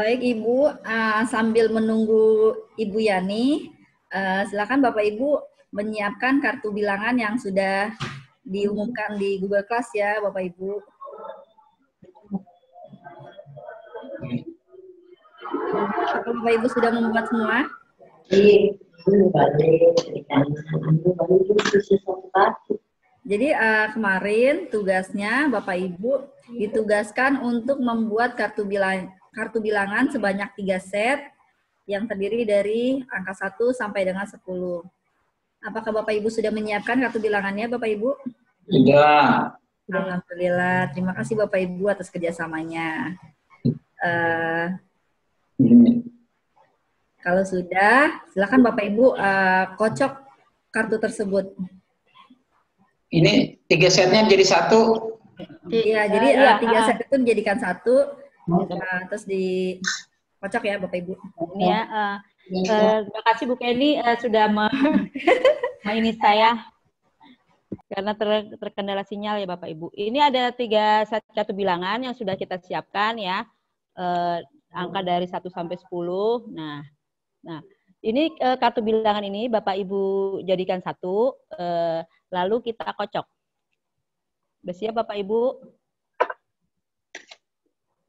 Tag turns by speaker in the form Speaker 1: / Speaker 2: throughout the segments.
Speaker 1: Baik Ibu, sambil menunggu Ibu Yani, silakan Bapak Ibu menyiapkan kartu bilangan yang sudah diumumkan di Google Class ya Bapak Ibu. Apakah Bapak Ibu sudah membuat semua? Jadi kemarin tugasnya Bapak Ibu ditugaskan untuk membuat kartu bilangan sebanyak 3 set yang terdiri dari angka 1 sampai dengan 10. Apakah Bapak Ibu sudah menyiapkan kartu bilangannya Bapak Ibu?
Speaker 2: Sudah.
Speaker 1: Alhamdulillah, terima kasih Bapak Ibu atas kerjasamanya. Kalau sudah, silakan Bapak Ibu kocok kartu tersebut.
Speaker 2: Ini 3 setnya jadi 1.
Speaker 1: Iya, jadi 3 set itu dijadikan 1, terus dikocok ya Bapak Ibu.
Speaker 3: Ini ya, terima kasih Bu Kenny sudah ini saya karena terkendala sinyal ya Bapak Ibu. Ini ada 3 set kartu bilangan yang sudah kita siapkan ya, angka dari 1 sampai 10. Nah, ini kartu bilangan ini Bapak Ibu jadikan 1, lalu kita kocok. Udah siap Bapak Ibu?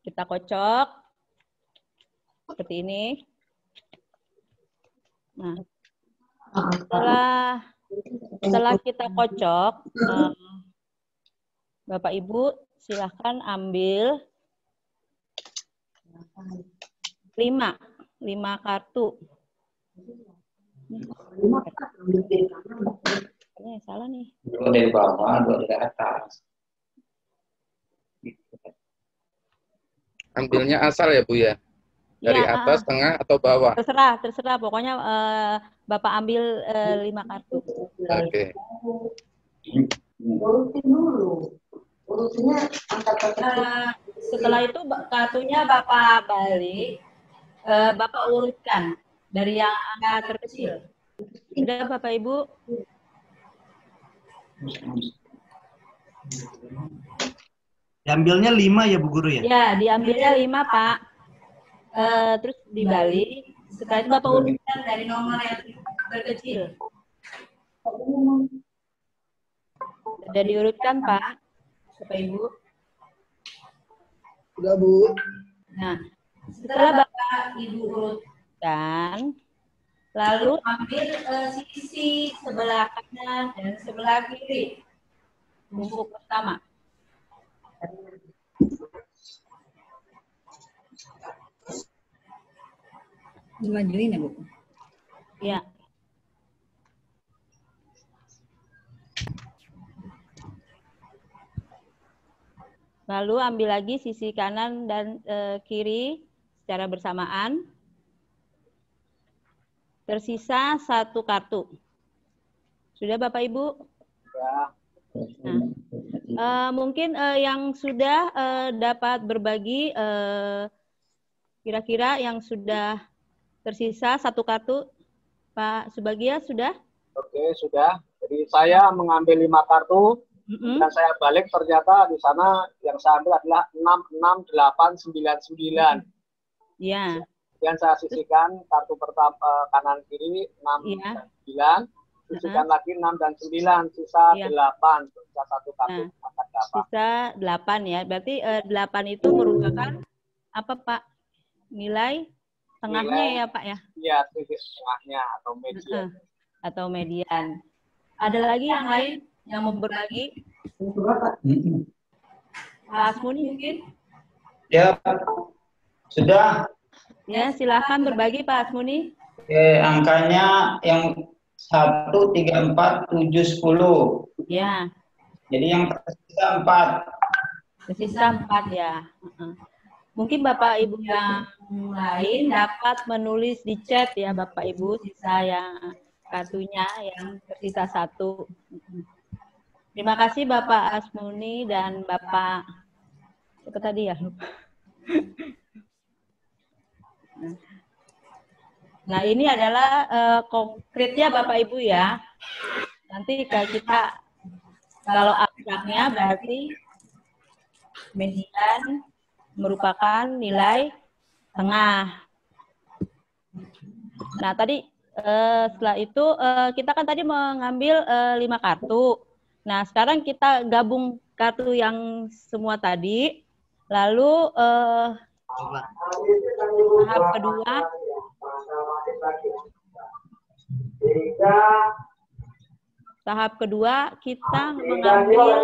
Speaker 3: Kita kocok seperti ini. Nah, setelah kita kocok, Bapak Ibu silahkan ambil 5 kartu. Ini salah nih.
Speaker 2: 2 dari bawah, 2 dari atas.
Speaker 4: Ambilnya asal ya Bu ya? Dari atas, tengah, atau bawah?
Speaker 3: Terserah. Pokoknya Bapak ambil 5 kartu.
Speaker 4: Oke.
Speaker 3: Setelah itu kartunya Bapak balik, Bapak urutkan dari yang angka terkecil. Sudah Bapak Ibu?
Speaker 5: Diambilnya 5 ya Bu Guru ya?
Speaker 3: Ya, diambilnya 5 Pak. Terus dibalik. Setelah itu Bapak urutkan dari nomor yang terkecil. Sudah diurutkan Pak, Bapak Ibu.
Speaker 6: Sudah Bu.
Speaker 3: Nah, setelah Bapak Ibu urutkan, lalu ambil sisi sebelah kanan dan sebelah kiri. Tumpuk pertama.
Speaker 1: Dimajuin ya Bu?
Speaker 3: Ya. Lalu ambil lagi sisi kanan dan kiri secara bersamaan. Tersisa 1 kartu. Sudah Bapak Ibu? Nah, mungkin yang sudah dapat berbagi, kira-kira yang sudah tersisa 1 kartu, Pak Subagia sudah?
Speaker 6: Oke, sudah. Jadi saya mengambil 5 kartu, dan saya balik ternyata di sana yang saya ambil adalah 66899.
Speaker 3: Iya.
Speaker 6: Yang saya sisihkan kartu pertama kanan kiri 6 dan 9, sisihkan lagi 6 dan 9, sisa 8, sisa 1 kartu.
Speaker 3: Sisa 8 ya, berarti 8 itu merupakan apa Pak? Nilai tengahnya ya Pak ya?
Speaker 6: Iya, titik tengahnya atau median.
Speaker 3: Atau median. Ada lagi yang lain yang mau berbagi? Pak Asmuni mungkin?
Speaker 2: Ya, sudah.
Speaker 3: Ya, silakan berbagi Pak Asmuni.
Speaker 2: Angkanya yang 1, 3, 4, 7, 10.
Speaker 3: Ya.
Speaker 2: Jadi yang tersisa 4.
Speaker 3: Tersisa 4 ya. Mungkin Bapak Ibu yang lain dapat menulis di chat ya Bapak Ibu sisa yang kartunya yang tersisa 1. Terima kasih Bapak Asmuni dan Bapak apa tadi ya? Nah ini adalah konkretnya Bapak Ibu ya. Nanti kita kalau abstraknya berarti median merupakan nilai tengah. Nah, tadi setelah itu kita kan tadi mengambil 5 kartu. Nah, sekarang kita gabung kartu yang semua tadi. Lalu tahap kedua. Tahap kedua kita mengambil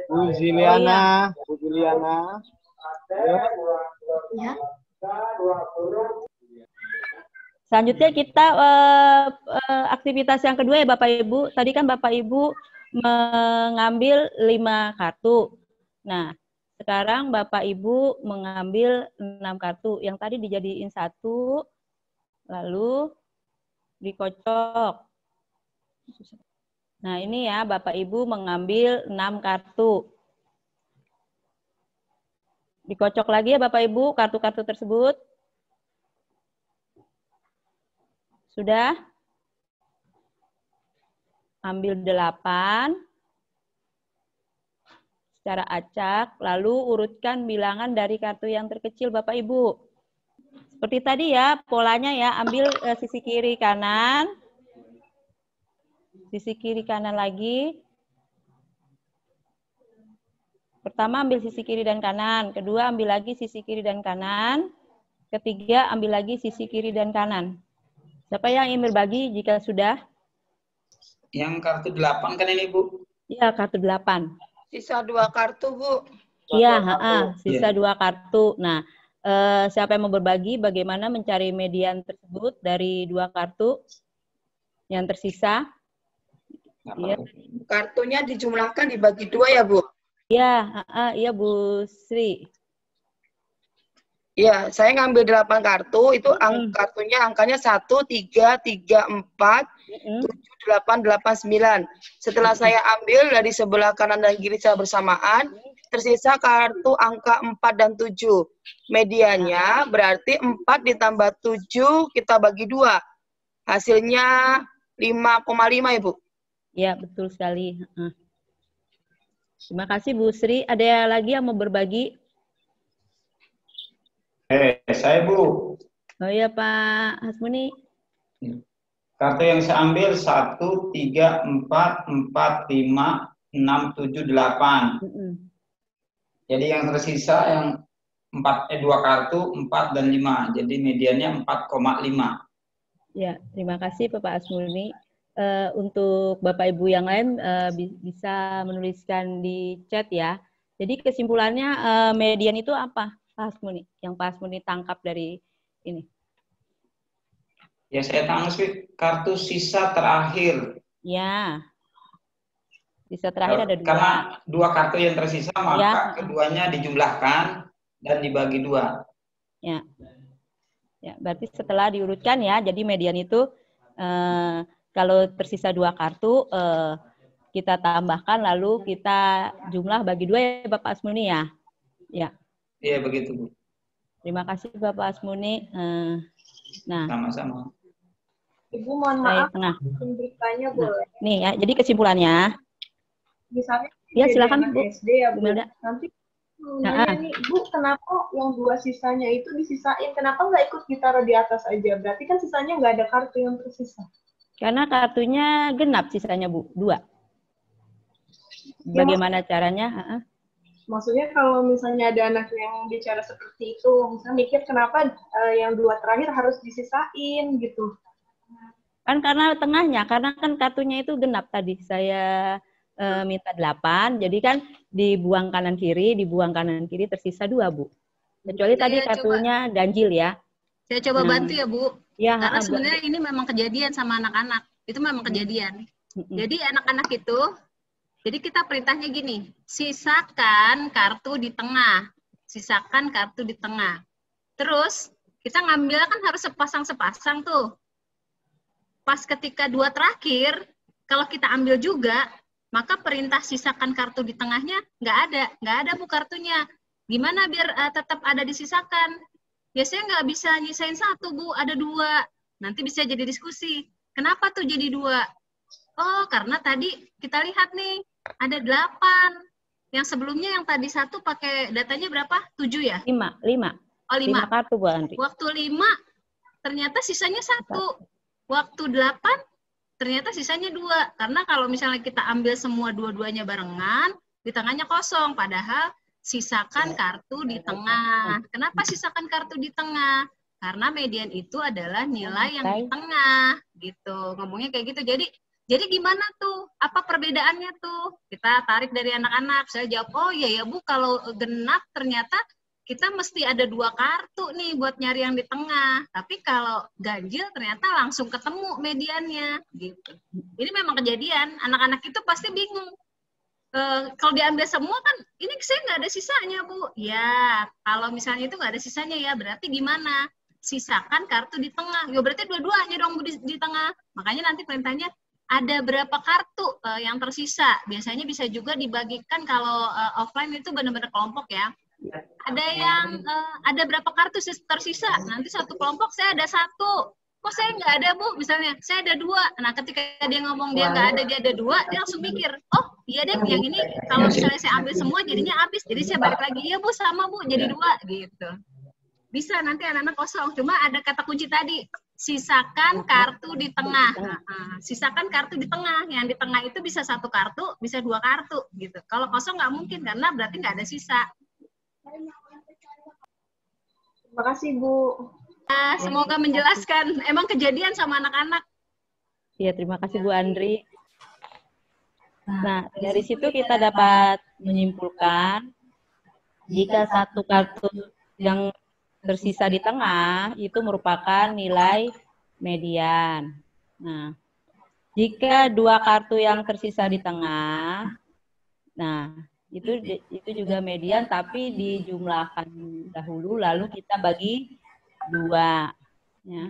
Speaker 6: Bu Juliana, Bu Juliana.
Speaker 5: Ya.
Speaker 3: Selanjutnya kita aktivitas yang kedua ya Bapak Ibu. Tadi kan Bapak Ibu mengambil 5 kartu. Nah, sekarang Bapak Ibu mengambil 6 kartu. Yang tadi dijadiin 1, lalu dikocok. Nah, ini ya Bapak Ibu mengambil 6 kartu. Dikocok lagi ya Bapak Ibu kartu-kartu tersebut. Sudah? Ambil 8 secara acak, lalu urutkan bilangan dari kartu yang terkecil Bapak Ibu. Seperti tadi ya, polanya ya, ambil sisi kiri kanan, sisi kiri kanan lagi. Pertama ambil sisi kiri dan kanan, kedua ambil lagi sisi kiri dan kanan, ketiga ambil lagi sisi kiri dan kanan. Siapa yang ingin berbagi jika sudah?
Speaker 2: Yang kartu 8 kan ini, Bu?
Speaker 3: Iya, kartu 8.
Speaker 5: Sisa 2 kartu, Bu.
Speaker 3: Iya, sisa 2 kartu. Nah, siapa yang mau berbagi bagaimana mencari median tersebut dari 2 kartu yang tersisa? Iya.
Speaker 5: Kartunya dijumlahkan dibagi 2 ya, Bu?
Speaker 3: Iya, iya Bu Sri.
Speaker 5: Iya, saya ngambil 8 kartu, itu kartunya angkanya 1, 3, 3, 4, 7, 8, 8, 9. Setelah saya ambil dari sebelah kanan dan kiri secara bersamaan, tersisa kartu angka 4 dan 7. Mediannya berarti 4 ditambah 7 kita bagi 2. Hasilnya 5,5 ya, Bu?
Speaker 3: Iya, betul sekali. Terima kasih Bu Sri. Ada lagi yang mau berbagi?
Speaker 7: Saya Bu.
Speaker 3: Oh iya Pak Hasmuni.
Speaker 7: Kartu yang saya ambil 1, 3, 4, 4, 5, 6, 7, 8. Jadi yang tersisa yang 2 kartu, 4 dan 5. Jadi mediannya 4,5.
Speaker 3: Ya, terima kasih Bapak Hasmuni. Untuk Bapak Ibu yang lain bisa menuliskan di chat ya. Jadi kesimpulannya median itu apa? Pak Hasmuni, yang Pak Hasmuni tangkap dari ini.
Speaker 7: Ya, saya tangkap kartu sisa terakhir.
Speaker 3: Ya, sisa terakhir ada 2.
Speaker 7: Karena 2 kartu yang tersisa, maka keduanya dijumlahkan dan dibagi 2.
Speaker 3: Ya, ya berarti setelah diurutkan ya, jadi median itu kalau tersisa 2 kartu, kita tambahkan lalu kita jumlah bagi 2 ya Bapak Hasmuni ya. Ya.
Speaker 7: Iya, begitu, Bu.
Speaker 3: Terima kasih Bapak Hasmuni. Nah,
Speaker 7: sama-sama.
Speaker 8: Ibu mohon maaf, bertanya boleh?
Speaker 3: Nih ya, jadi kesimpulannya.
Speaker 8: Misalnya,
Speaker 3: ya silakan Bu.
Speaker 8: SD ya Bu. Nanti nih, Bu, kenapa yang 2 sisanya itu disisain? Kenapa nggak ikut ditaruh di atas aja? Berarti kan sisanya nggak ada kartu yang tersisa.
Speaker 3: Karena kartunya genap sisanya Bu, 2. Bagaimana caranya?
Speaker 8: Maksudnya kalau misalnya ada anak yang bicara seperti itu, misalnya mikir kenapa yang 2 terakhir harus disisain gitu.
Speaker 3: Kan karena tengahnya, karena kan kartunya itu genap tadi. Saya minta 8, jadi kan dibuang kanan kiri tersisa 2 Bu. Kecuali tadi kartunya ganjil ya.
Speaker 9: Saya coba bantu ya Bu.
Speaker 3: Ya,
Speaker 9: karena sebenarnya ini memang kejadian sama anak-anak. Itu memang kejadian. Jadi anak-anak itu, jadi kita perintahnya gini, sisakan kartu di tengah. Sisakan kartu di tengah. Terus, kita ngambil kan harus sepasang-sepasang tuh. Pas ketika 2 terakhir, kalau kita ambil juga, maka perintah sisakan kartu di tengahnya nggak ada Bu kartunya. Gimana biar tetap ada disisakan? Biasanya nggak bisa nyisain 1 Bu, ada 2. Nanti bisa jadi diskusi. Kenapa tuh jadi 2? Oh, karena tadi kita lihat nih, ada 8. Yang sebelumnya yang tadi 1 pakai datanya berapa? 7 ya?
Speaker 3: 5.
Speaker 9: Oh, 5.
Speaker 3: 5 kartu, Bu Andri.
Speaker 9: Waktu 5, ternyata sisanya 1. Waktu 8, ternyata sisanya 2. Karena kalau misalnya kita ambil semua dua-duanya barengan, di tengahnya kosong. Padahal sisakan kartu di tengah. Kenapa sisakan kartu di tengah? Karena median itu adalah nilai yang di tengah. Gitu. Ngomongnya kayak gitu. Jadi gimana tuh? Apa perbedaannya tuh? Kita tarik dari anak-anak. Saya jawab, oh iya ya Bu, kalau genap ternyata kita mesti ada 2 kartu nih buat nyari yang di tengah. Tapi kalau ganjil ternyata langsung ketemu mediannya. Gitu. Ini memang kejadian. Anak-anak itu pasti bingung. Kalau diambil semua kan, ini saya nggak ada sisanya Bu. Ya, kalau misalnya itu nggak ada sisanya ya, berarti gimana? Sisakan kartu di tengah. Ya berarti dua-duanya dong di tengah. Makanya nanti perintahnya, ada berapa kartu yang tersisa. Biasanya bisa juga dibagikan kalau offline itu benar-benar kelompok ya. Ada yang ada berapa kartu tersisa. Nanti satu kelompok saya ada 1. Kok saya nggak ada Bu? Misalnya saya ada 2. Nah ketika dia ngomong dia nggak ada, dia ada 2, dia langsung mikir, oh iya deh yang ini kalau misalnya saya ambil semua jadinya habis. Jadi saya balik lagi, iya Bu sama Bu jadi 2 gitu. Bisa nanti anak-anak kosong. Cuma ada kata kunci tadi. Sisakan kartu di tengah. Sisakan kartu di tengah. Yang di tengah itu bisa 1 kartu, bisa 2 kartu gitu. Kalau kosong nggak mungkin karena berarti nggak ada sisa.
Speaker 8: Terima kasih Bu.
Speaker 9: Semoga menjelaskan. Emang kejadian sama anak-anak.
Speaker 3: Iya, terima kasih Bu Andri. Nah, dari situ kita dapat menyimpulkan jika 1 kartu yang tersisa di tengah itu merupakan nilai median. Nah, jika 2 kartu yang tersisa di tengah, nah itu juga median tapi dijumlahkan dahulu lalu kita bagi 2. Ya.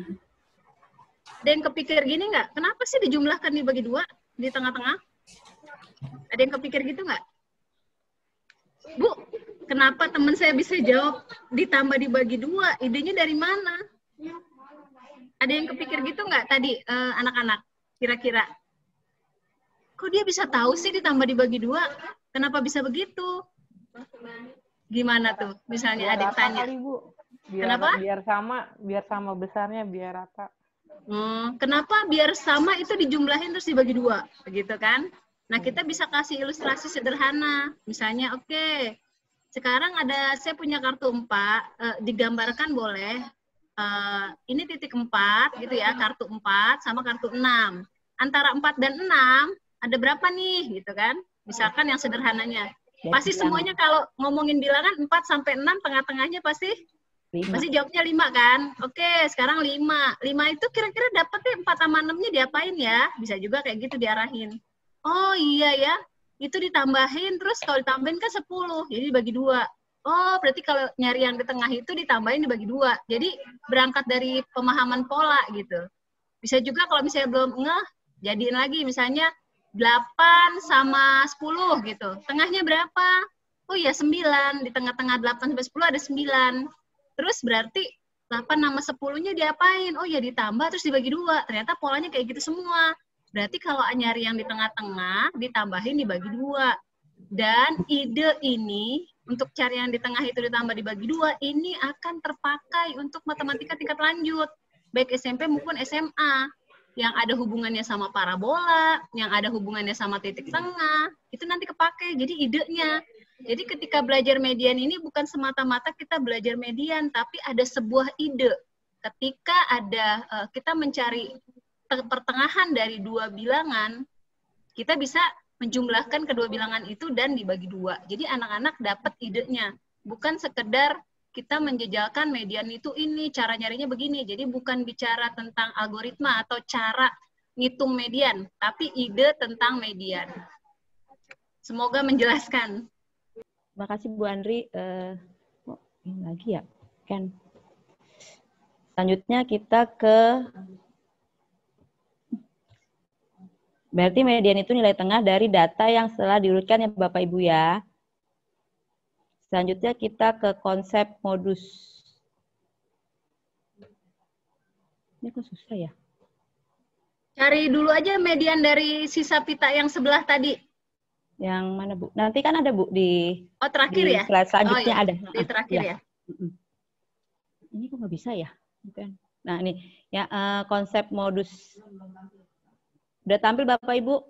Speaker 9: Ada yang kepikir gini nggak? Kenapa sih dijumlahkan dibagi 2 di tengah-tengah? Ada yang kepikir gitu nggak? Bu, kenapa teman saya bisa jawab ditambah dibagi 2? Idenya dari mana? Ada yang kepikir gitu nggak tadi anak-anak? Kira-kira? Kok dia bisa tahu sih ditambah dibagi 2? Kenapa bisa begitu? Gimana tuh? Misalnya adik tanya.
Speaker 10: Kali, Bu.
Speaker 9: Kenapa?
Speaker 10: Biar sama besarnya, biar rata.
Speaker 9: Kenapa biar sama itu dijumlahin terus dibagi 2? Begitu kan? Nah, kita bisa kasih ilustrasi sederhana. Misalnya, oke, sekarang saya punya kartu 4, digambarkan boleh. Ini titik 4, gitu ya, kartu 4 sama kartu 6. Antara 4 dan 6, ada berapa nih, gitu kan? Misalkan yang sederhananya. Pasti semuanya kalau ngomongin bilangan 4 sampai 6, tengah-tengahnya pasti jawabnya 5 kan? Oke, sekarang 5. 5 itu kira-kira dapetnya 4 sama 6-nya diapain ya? Bisa juga kayak gitu diarahin. Oh iya ya, itu ditambahin, terus kalau ditambahin kan 10, jadi dibagi 2. Oh, berarti kalau nyari yang di tengah itu ditambahin dibagi 2. Jadi berangkat dari pemahaman pola gitu. Bisa juga kalau misalnya belum ngeh, jadiin lagi misalnya 8 sama 10 gitu. Tengahnya berapa? Oh iya 9, di tengah-tengah 8 sampai 10 ada 9. Terus berarti 8 sama 10-nya diapain? Oh ya ditambah terus dibagi 2. Ternyata polanya kayak gitu semua. Berarti kalau nyari yang di tengah-tengah, ditambahin dibagi 2. Dan ide ini, untuk cari yang di tengah itu ditambah dibagi 2, ini akan terpakai untuk matematika tingkat lanjut. Baik SMP maupun SMA. Yang ada hubungannya sama parabola, yang ada hubungannya sama titik tengah, itu nanti kepake. Jadi idenya. Jadi ketika belajar median ini bukan semata-mata kita belajar median, tapi ada sebuah ide. Ketika kita mencari pertengahan dari 2 bilangan, kita bisa menjumlahkan kedua bilangan itu dan dibagi 2. Jadi anak-anak dapat idenya. Bukan sekedar kita menjejalkan median itu ini, cara nyarinya begini. Jadi bukan bicara tentang algoritma atau cara ngitung median, tapi ide tentang median. Semoga menjelaskan.
Speaker 3: Terima kasih Bu Andri. Ini lagi ya, Ken. Selanjutnya kita ke berarti median itu nilai tengah dari data yang setelah diurutkan ya Bapak Ibu ya. Selanjutnya kita ke konsep modus. Ini kok susah ya?
Speaker 9: Cari dulu aja median dari sisa pita yang sebelah tadi.
Speaker 3: Yang mana, Bu? Nanti kan ada, Bu, di
Speaker 9: terakhir
Speaker 3: di
Speaker 9: ya?
Speaker 3: slide selanjutnya
Speaker 9: iya.
Speaker 3: ada.
Speaker 9: Di terakhir ya?
Speaker 3: Ini kok nggak bisa ya? Bukan. Nah, ini ya konsep modus. Udah tampil Bapak Ibu?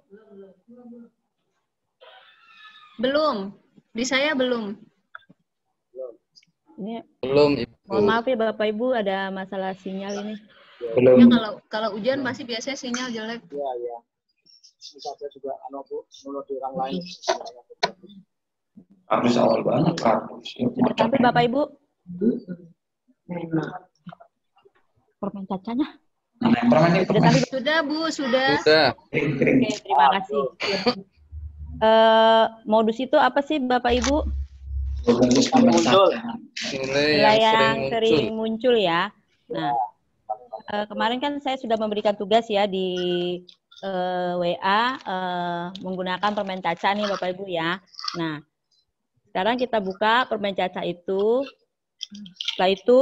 Speaker 9: Belum. Di saya belum.
Speaker 3: Ini
Speaker 4: Belum, Ibu.
Speaker 3: mohon maaf ya Bapak Ibu, ada masalah sinyal ini.
Speaker 2: Belum.
Speaker 9: Ya, kalau hujan pasti biasanya sinyal jelek.
Speaker 6: Iya, iya. Bisa saya juga menurut orang lain.
Speaker 2: Harus awal banget, Pak.
Speaker 3: Udah tampil Bapak Ibu? Permen cacanya.
Speaker 2: Permen.
Speaker 9: Sudah, Bu, sudah.
Speaker 4: Sudah.
Speaker 3: Oke, terima kasih. Modus itu apa sih Bapak Ibu? Nilai yang sering muncul ya. Nah, kemarin kan saya sudah memberikan tugas ya di WA menggunakan permen caca nih Bapak Ibu ya. Nah, sekarang kita buka permen caca itu. Setelah itu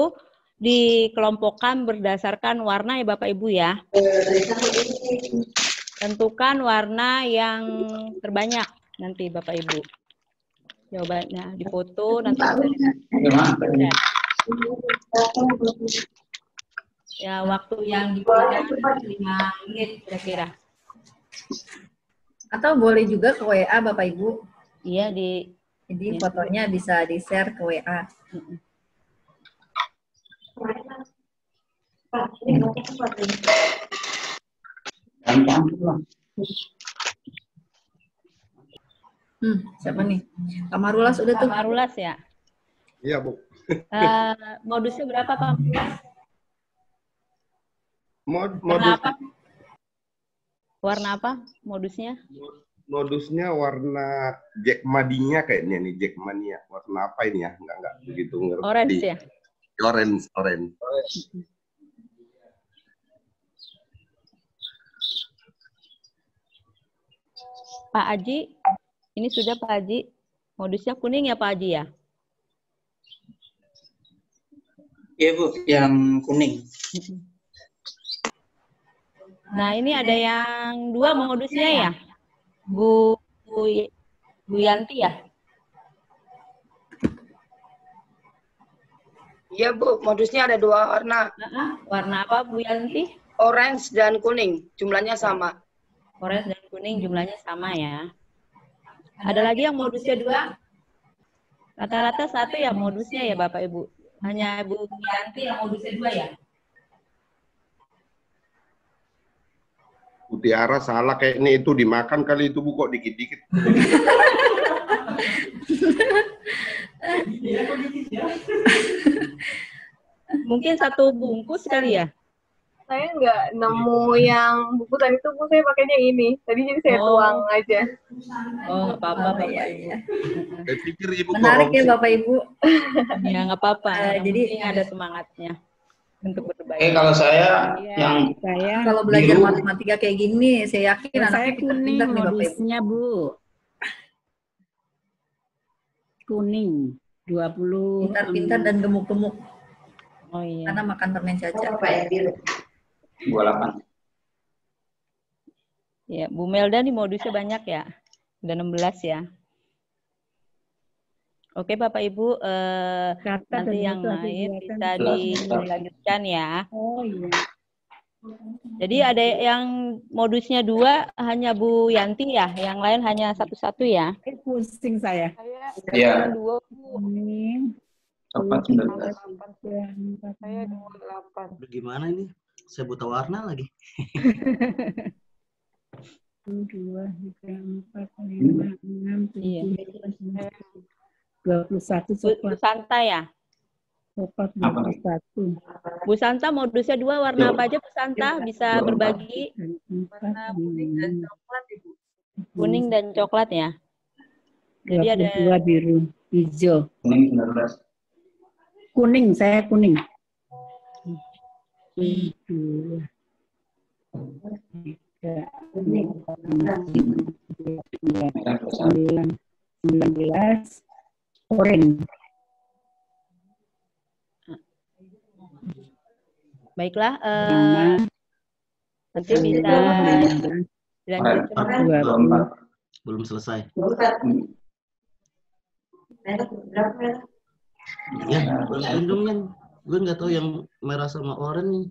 Speaker 3: dikelompokkan berdasarkan warna ya Bapak Ibu ya. Tentukan warna yang terbanyak nanti Bapak Ibu. Jawabannya difoto nanti. Ya, waktu yang diberikan 5 menit kira-kira.
Speaker 1: Atau boleh juga ke WA Bapak Ibu.
Speaker 3: Iya,
Speaker 1: jadi fotonya bisa di-share ke WA. Siapa nih? Kamarulas udah tuh.
Speaker 3: Kamarulas ya?
Speaker 11: Iya, Bu.
Speaker 3: Modusnya berapa, Pak?
Speaker 11: Modus
Speaker 3: apa? Warna apa modusnya?
Speaker 11: Modusnya warna Jackmania kayaknya nih, Jackmania. Warna apa ini ya? Enggak begitu ngerti.
Speaker 3: Orange ya?
Speaker 11: Orange.
Speaker 3: Pak Aji, ini sudah Pak Aji. Modusnya kuning ya Pak Aji ya?
Speaker 2: Iya Bu, yang kuning.
Speaker 3: Nah ini ada yang 2 modusnya ya? Bu Yanti ya?
Speaker 5: Iya Bu, modusnya ada 2 warna.
Speaker 3: Warna apa Bu Yanti?
Speaker 5: Orange dan kuning, jumlahnya sama.
Speaker 3: Orange dan kuning jumlahnya sama ya. Ada lagi yang modusnya 2? Rata-rata 1 ya modusnya ya Bapak Ibu? Hanya Bu Yanti yang modusnya 2 ya?
Speaker 11: Mutiara salah kayaknya itu dimakan kali itu Bu, kok dikit-dikit.
Speaker 3: Mungkin 1 bungkus kali ya?
Speaker 8: Saya nggak nemu yang bungkusan itu, Bu. Saya pakainya ini. Tadi jadi saya tuang aja.
Speaker 3: Oh, nggak apa-apa Bapak.
Speaker 1: Ya.
Speaker 11: Saya pikir Ibu
Speaker 1: menarik ya Bapak Ibu.
Speaker 3: Ya nggak apa-apa.
Speaker 1: Jadi
Speaker 3: ada semangatnya untuk berbagi.
Speaker 2: Kalau saya yang
Speaker 1: kalau belajar matematika kayak gini, saya yakin
Speaker 12: saya
Speaker 1: anaknya
Speaker 12: kuning
Speaker 1: pintar nih Bapak Ibu.
Speaker 12: modusnya Bu. Kuning 20.
Speaker 1: Pintar-pintar dan gemuk-gemuk.
Speaker 3: Oh iya.
Speaker 1: Karena makan permen caca.
Speaker 2: 28.
Speaker 3: Ya, Bu Melda nih modusnya banyak ya. Udah 16 ya. Oke Bapak Ibu, nanti yang lain bisa dilanjutkan ya.
Speaker 12: Oh iya.
Speaker 3: Jadi ada yang modusnya 2 hanya Bu Yanti ya, yang lain hanya 1 ya.
Speaker 12: Pusing saya.
Speaker 2: Iya.
Speaker 8: 2
Speaker 12: Ini.
Speaker 2: 19.
Speaker 10: Saya 28.
Speaker 13: Gimana ini? Saya buta warna lagi.
Speaker 12: 1, 2, 3, 4, 5, 6, 7, 21
Speaker 3: Bu Santa ya?
Speaker 12: coklat 21.
Speaker 3: Bu Santa modusnya 2 warna apa aja Bu Santa? Bisa berbagi?
Speaker 12: Warna kuning dan coklat Ibu.
Speaker 3: Kuning dan coklat ya? Jadi ada
Speaker 12: 22 biru, hijau.
Speaker 2: Kuning 19.
Speaker 12: Kuning, saya kuning. 2, 3, 19, orange.
Speaker 3: Baiklah, Nanti bisa dilanjutkan.
Speaker 13: Belum selesai. Ya, lindungnya. Gue nggak tahu yang merah sama oranye.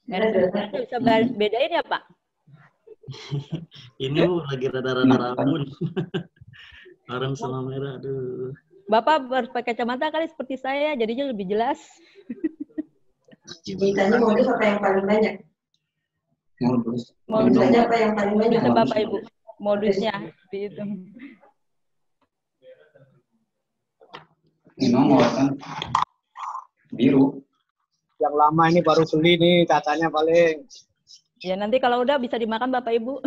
Speaker 3: Merah dan oranye bisa bedain ya, Pak?
Speaker 13: Ini lagi rada-rada rabun. Oranye sama merah, aduh.
Speaker 3: Bapak harus pakai kacamata kali seperti saya, jadinya lebih jelas.
Speaker 14: Ditanya modus apa yang paling banyak? Modusnya apa yang paling banyak?
Speaker 3: Bisa Bapak Ibu, modusnya dihitung.
Speaker 7: Ini nomor kan biru.
Speaker 6: Yang lama ini baru beli nih, cacanya paling.
Speaker 3: Ya nanti kalau udah bisa dimakan Bapak Ibu.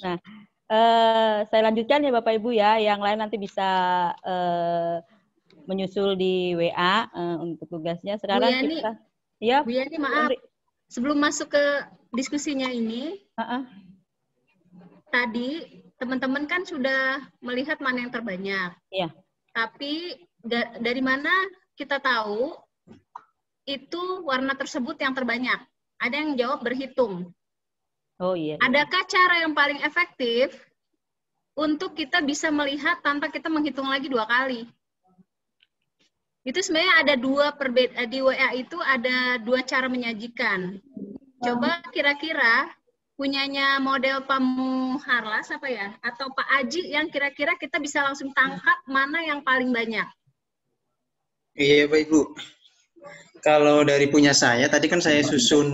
Speaker 3: Nah, saya lanjutkan ya Bapak Ibu ya. Yang lain nanti bisa menyusul di WA untuk tugasnya. Sekarang
Speaker 9: Bu Yani,
Speaker 3: kita, ya.
Speaker 9: Bu Yani maaf, sebelum masuk ke diskusinya ini, tadi teman-teman kan sudah melihat mana yang terbanyak.
Speaker 3: Iya.
Speaker 9: Tapi dari mana kita tahu itu warna tersebut yang terbanyak? Ada yang jawab berhitung.
Speaker 3: Oh iya.
Speaker 9: Adakah cara yang paling efektif untuk kita bisa melihat tanpa kita menghitung lagi 2 kali? Itu sebenarnya ada di WA itu ada 2 cara menyajikan. Coba kira-kira punyanya model Pamu Harlas apa ya? Atau Pak Aji yang kira-kira kita bisa langsung tangkap mana yang paling banyak?
Speaker 15: Iya Pak Ibu. Kalau dari punya saya, tadi kan saya susun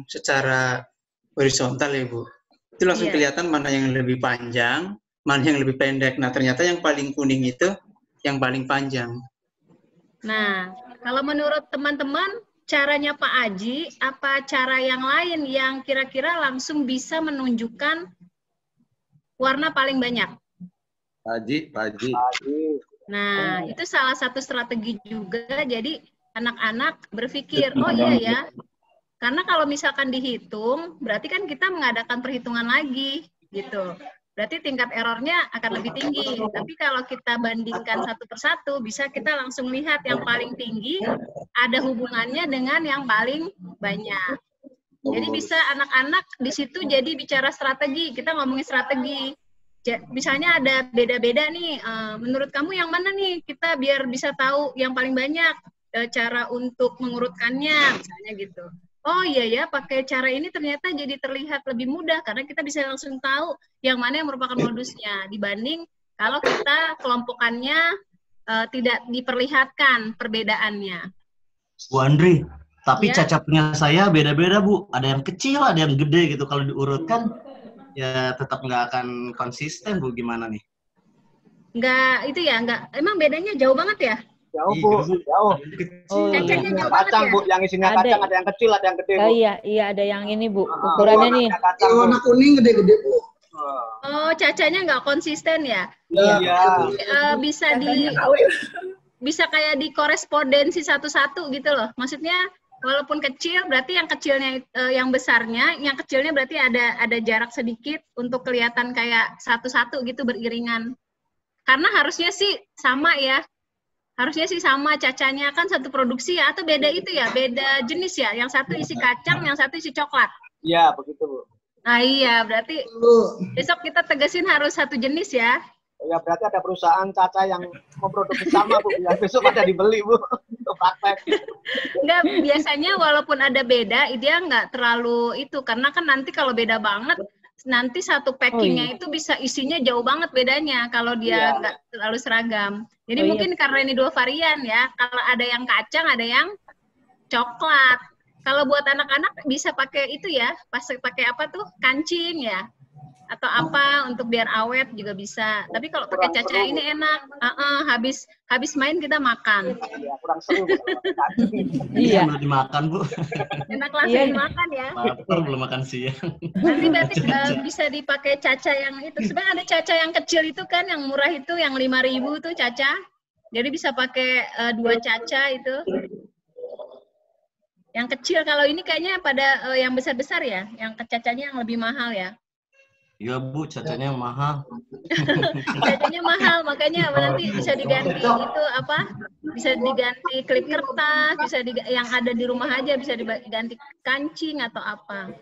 Speaker 15: secara horizontal ya Bu. Itu langsung kelihatan mana yang lebih panjang, mana yang lebih pendek. Nah ternyata yang paling kuning itu yang paling panjang.
Speaker 9: Nah, kalau menurut teman-teman, caranya Pak Aji, apa cara yang lain yang kira-kira langsung bisa menunjukkan warna paling banyak?
Speaker 11: Pak Haji.
Speaker 9: Nah, itu salah satu strategi juga. Jadi anak-anak berpikir, oh iya ya, karena kalau misalkan dihitung, berarti kan kita mengadakan perhitungan lagi, gitu. Berarti tingkat errornya akan lebih tinggi. Tapi kalau kita bandingkan satu persatu, bisa kita langsung lihat yang paling tinggi ada hubungannya dengan yang paling banyak. Jadi bisa anak-anak di situ jadi bicara strategi. Kita ngomongin strategi. Misalnya ada beda-beda nih. Menurut kamu yang mana nih? Kita biar bisa tahu yang paling banyak cara untuk mengurutkannya, misalnya gitu. Oh iya ya, pakai cara ini ternyata jadi terlihat lebih mudah karena kita bisa langsung tahu yang mana yang merupakan modusnya dibanding kalau kita kelompokannya tidak diperlihatkan perbedaannya.
Speaker 13: Bu Andri, tapi
Speaker 9: Ya.
Speaker 13: cacat punya saya beda-beda Bu. Ada yang kecil, ada yang gede gitu. Kalau diurutkan ya tetap nggak akan konsisten Bu. Gimana nih?
Speaker 9: Nggak, itu ya, nggak. Emang bedanya jauh banget ya?
Speaker 6: Jauh Bu, jauh.
Speaker 3: Oh,
Speaker 9: Cacatnya
Speaker 3: iya.
Speaker 9: jauh banget
Speaker 6: Kacang
Speaker 9: ya?
Speaker 6: Bu, yang isinya kacang ada yang kecil, ada yang gede Bu.
Speaker 3: Oh, iya, ada yang ini Bu. Ukurannya nih.
Speaker 6: Warna kuning gede-gede Bu.
Speaker 9: Oh, cacanya nggak konsisten ya?
Speaker 6: Iya.
Speaker 9: Bisa kayak dikorespondensi satu-satu gitu loh. Maksudnya walaupun kecil, berarti yang kecilnya yang besarnya, yang kecilnya berarti ada jarak sedikit untuk kelihatan kayak satu-satu gitu beriringan. Karena harusnya sih sama ya. Harusnya sih sama cacanya, kan satu produksi ya, atau beda itu ya, beda jenis ya. Yang satu isi kacang, yang satu isi coklat.
Speaker 6: Iya, begitu Bu.
Speaker 9: Nah iya, berarti besok kita tegasin harus satu jenis ya.
Speaker 6: Ya berarti ada perusahaan caca yang memproduksi sama Bu. Ya, besok pada dibeli Bu untuk praktek.
Speaker 9: Enggak, biasanya walaupun ada beda, dia nggak terlalu itu. Karena kan nanti kalau beda banget, nanti satu packingnya itu bisa isinya jauh banget bedanya kalau dia nggak terlalu seragam. Jadi mungkin karena ini 2 varian ya. Kalau ada yang kacang, ada yang coklat. Kalau buat anak-anak bisa pakai itu ya, pakai apa tuh, kancing ya, atau apa untuk biar awet juga bisa. Tapi kalau pakai caca ini enak. Habis main kita makan.
Speaker 6: Ya, kurang seru.
Speaker 13: Iya. Belum dimakan Bu.
Speaker 9: Enak langsung dimakan ya.
Speaker 13: Lapar belum makan siang.
Speaker 9: Nanti berarti bisa dipakai caca yang itu. Sebenarnya ada caca yang kecil itu kan, yang murah itu, yang 5.000 tuh caca. Jadi bisa pakai 2 caca itu. Yang kecil, kalau ini kayaknya pada yang besar-besar ya, yang cacanya yang lebih mahal ya.
Speaker 13: Iya Bu, cacanya mahal.
Speaker 9: Cacanya mahal, makanya nanti bisa diganti itu apa? Bisa diganti klip kertas, bisa yang ada di rumah aja bisa diganti kancing atau apa.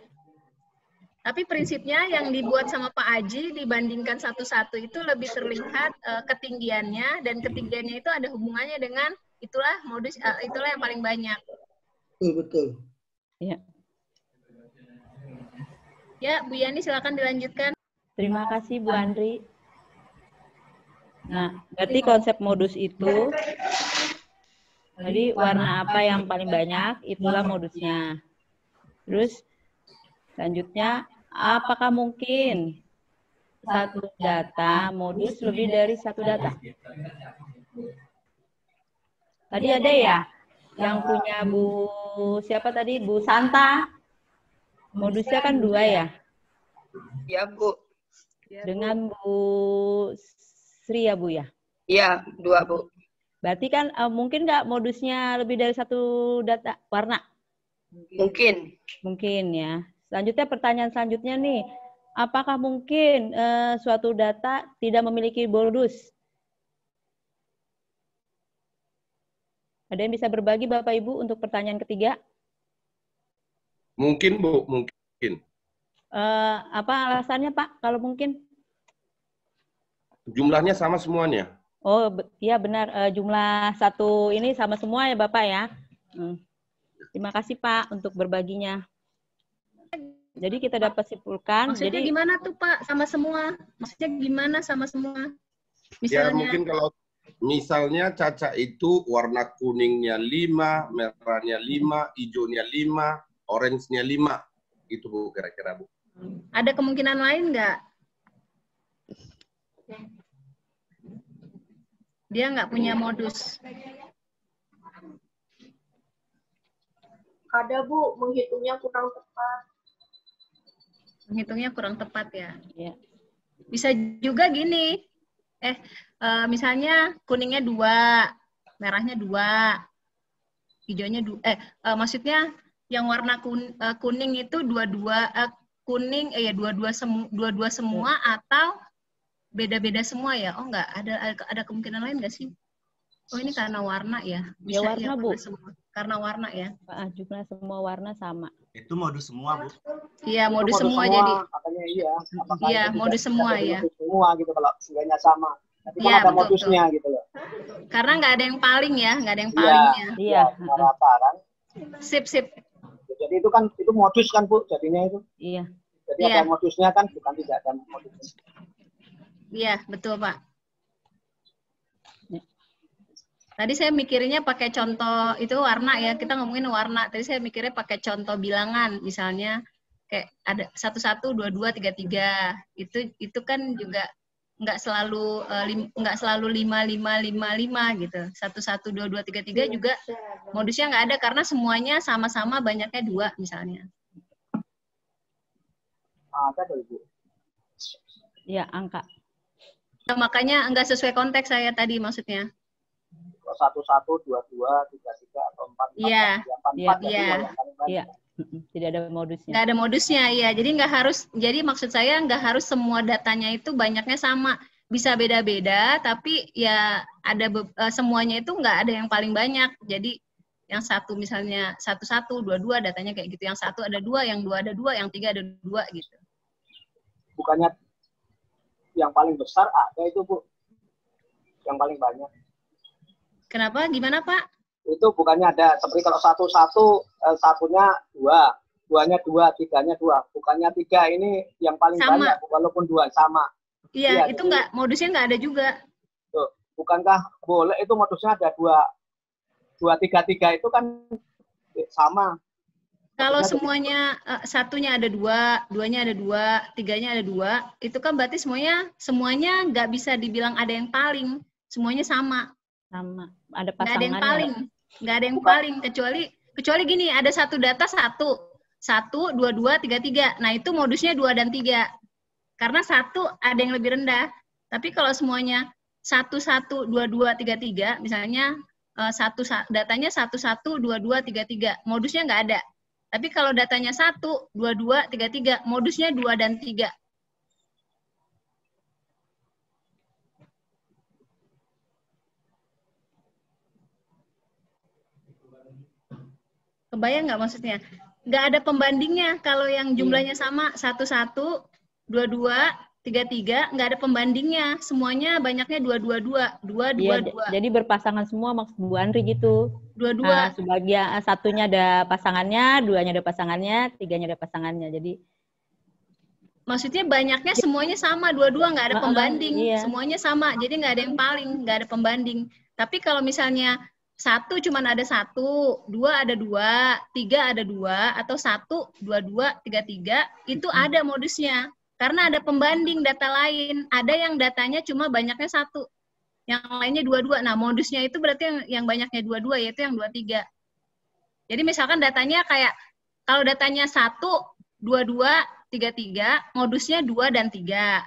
Speaker 9: Tapi prinsipnya yang dibuat sama Pak Aji dibandingkan satu-satu itu lebih terlihat ketinggiannya, dan ketinggiannya itu ada hubungannya dengan itulah modus, itulah yang paling banyak.
Speaker 16: Betul.
Speaker 3: Iya.
Speaker 9: Ya, Bu Yani silakan dilanjutkan.
Speaker 3: Terima kasih Bu Andri. Nah, berarti konsep modus itu, jadi warna apa yang paling banyak, itulah modusnya. Terus, selanjutnya, apakah mungkin satu data modus lebih dari satu data? Tadi ada ya, yang punya Bu, siapa tadi? Bu Santa. Modusnya kan 2 ya?
Speaker 5: Iya, Bu.
Speaker 3: Dengan Bu Sri ya, Bu ya?
Speaker 5: Iya, 2, Bu.
Speaker 3: Berarti kan mungkin nggak modusnya lebih dari satu data warna?
Speaker 5: Mungkin.
Speaker 3: Mungkin ya. Selanjutnya pertanyaan selanjutnya nih. Apakah mungkin suatu data tidak memiliki modus? Ada yang bisa berbagi Bapak Ibu untuk pertanyaan ketiga?
Speaker 11: Mungkin Bu, mungkin.
Speaker 3: Apa alasannya Pak kalau mungkin?
Speaker 11: Jumlahnya sama semuanya.
Speaker 3: Oh iya benar, jumlah satu ini sama semua ya Bapak ya. Terima kasih Pak untuk berbaginya. Jadi kita dapat simpulkan.
Speaker 9: Maksudnya
Speaker 3: jadi
Speaker 9: gimana tuh Pak sama semua? Maksudnya gimana sama semua?
Speaker 11: Ya
Speaker 9: Misalnya.
Speaker 11: mungkin kalau misalnya Caca itu warna kuningnya 5, merahnya 5, hijaunya 5, orange-nya 5. Itu Bu kira-kira Bu.
Speaker 9: Ada kemungkinan lain nggak? Dia nggak punya modus.
Speaker 8: Ada Bu, menghitungnya kurang tepat.
Speaker 9: Menghitungnya kurang tepat ya.
Speaker 3: Ya.
Speaker 9: Bisa juga gini. Misalnya kuningnya 2, merahnya 2, hijaunya 2. Maksudnya yang warna kuning itu kuning dua-dua semua atau beda-beda semua ya? Oh enggak, ada kemungkinan lain nggak sih? Oh ini karena warna ya?
Speaker 3: Ya
Speaker 9: Bisa
Speaker 3: warna Bu.
Speaker 9: semua. Karena warna ya?
Speaker 3: Jumlah semua warna sama.
Speaker 13: Itu modus semua Bu.
Speaker 9: Iya modus semua jadi.
Speaker 6: Katanya iya.
Speaker 9: Iya modus semua ya.
Speaker 6: Modus semua gitu kalau sebenarnya sama. Tapi
Speaker 9: Iya,
Speaker 6: ada
Speaker 9: betul,
Speaker 6: modusnya gitu loh.
Speaker 9: Karena nggak ada yang paling ya, nggak ada yang palingnya.
Speaker 3: Iya.
Speaker 6: Rata kan.
Speaker 9: Sip.
Speaker 6: Jadi itu kan itu modus kan Bu jadinya itu.
Speaker 3: Iya.
Speaker 6: Jadi
Speaker 9: Iya.
Speaker 6: ada modusnya kan bukan tidak ada modusnya.
Speaker 9: Iya betul Pak. Tadi saya mikirnya pakai contoh itu warna ya, kita ngomongin warna. Tadi saya mikirnya pakai contoh bilangan, misalnya kayak ada 1, 1, 2, 2, 3, 3. Itu kan juga nggak selalu 5, 5, 5, 5 gitu. 1, 1, 2, 2, 3, 3 juga modusnya nggak ada karena semuanya sama-sama banyaknya 2 misalnya.
Speaker 6: Ada tuh Bu.
Speaker 3: Ya angka.
Speaker 9: Nah, makanya nggak sesuai konteks saya tadi maksudnya.
Speaker 6: 1, 1, 2, 2, 3, 3 atau 4, 4,
Speaker 9: Iya.
Speaker 6: 4, 4,
Speaker 3: Iya. Tidak ada modusnya.
Speaker 9: Nggak ada modusnya, ya. Jadi nggak harus. Jadi maksud saya nggak harus semua datanya itu banyaknya sama. Bisa beda-beda, tapi ya ada semuanya itu nggak ada yang paling banyak. Jadi yang satu misalnya 1, 1, 2, 2 datanya kayak gitu. Yang 1 ada 2, yang 2 ada 2, yang 3 ada 2 gitu.
Speaker 6: Bukannya yang paling besar ada itu Bu. Yang paling banyak.
Speaker 9: Kenapa? Gimana Pak?
Speaker 6: Itu bukannya ada seperti kalau 1, 1, satunya 2, 2-nya 2, 3-nya 2. Bukannya 3 ini yang paling
Speaker 9: Sama.
Speaker 6: banyak walaupun 2 sama.
Speaker 9: Iya, itu nggak, modusnya nggak ada juga.
Speaker 6: Tuh, bukankah boleh itu modusnya ada 2, 3, 3 itu kan sama.
Speaker 9: Kalau semuanya satunya ada 2, 2-nya ada 2, 3-nya ada 2, itu kan berarti semuanya nggak bisa dibilang ada yang paling. Semuanya sama.
Speaker 3: Sama. Ada
Speaker 9: Nggak ada yang
Speaker 3: pasangannya.
Speaker 9: paling. Nggak ada yang paling. Kecuali gini, ada satu data 1, 2, 2, 3, 3. Nah, itu modusnya 2 dan 3. Karena 1 ada yang lebih rendah. Tapi kalau semuanya 1, 1, 2, 2, 3, 3, misalnya datanya 1, 1, 2, 2, 3, 3. Modusnya nggak ada. Tapi kalau datanya 1, 2, 2, 3, 3, modusnya 2 dan 3. Kebayang nggak maksudnya? Nggak ada pembandingnya. Kalau yang jumlahnya sama 11, 22, 33, nggak ada pembandingnya. Semuanya banyaknya 2, 2.
Speaker 3: Iya, jadi berpasangan semua maksud Bu Andri gitu.
Speaker 9: 2.
Speaker 3: Sebagian satunya ada pasangannya, duanya ada pasangannya, tiganya ada pasangannya. Jadi
Speaker 9: maksudnya banyaknya semuanya sama, 2, nggak ada pembanding.
Speaker 3: Iya.
Speaker 9: Semuanya sama, jadi nggak ada yang paling, nggak ada pembanding. Tapi kalau misalnya 1 cuma ada 1, 2 ada 2, 3 ada 2, atau 1, 2, 3, itu ada modusnya. Karena ada pembanding data lain. Ada yang datanya cuma banyaknya 1, yang lainnya 2. Nah, modusnya itu berarti yang banyaknya 2, yaitu yang 23. Jadi misalkan datanya kayak, kalau datanya 1, 2, 3, modusnya 2 dan 3.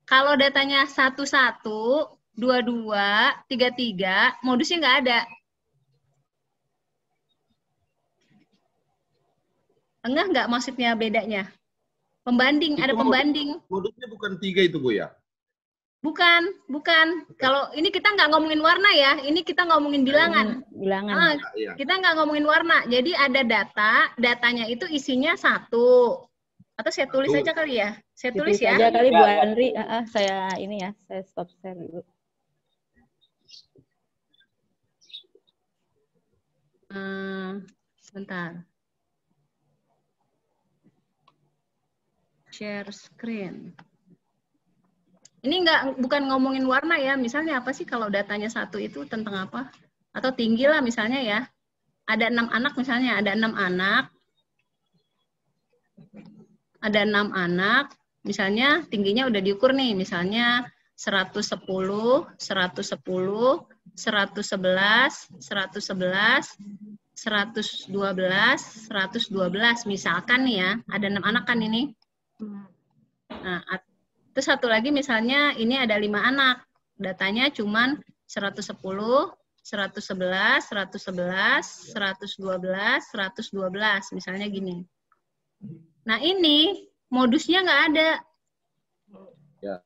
Speaker 9: Kalau datanya 1, 2, 3, modusnya nggak ada. Enggak nggak maksudnya bedanya? Pembanding, ada pembanding.
Speaker 11: Modusnya bukan 3 itu, Bu ya?
Speaker 9: Bukan. Kalau ini kita nggak ngomongin warna ya, ini kita ngomongin bilangan.
Speaker 3: Bilangan.
Speaker 9: Kita nggak ngomongin warna. Jadi ada datanya itu isinya 1. Atau saya tulis aja kali ya? Saya tulis ya.
Speaker 3: Aja kali Bu Andri, saya stop share dulu.
Speaker 9: Sebentar. Share screen. Ini bukan ngomongin warna ya. Misalnya apa sih kalau datanya 1 itu tentang apa? Atau tinggi lah misalnya ya. Ada 6 anak misalnya, ada 6 anak. Ada 6 anak, misalnya tingginya udah diukur nih, misalnya 110, 110, 111, 111, 112, 112, misalkan nih ya, ada 6 anak kan ini. Nah, terus satu lagi misalnya ini ada 5 anak, datanya cuman 110, 111, 111, 112, 112, misalnya gini. Nah ini modusnya nggak ada.
Speaker 11: Ya.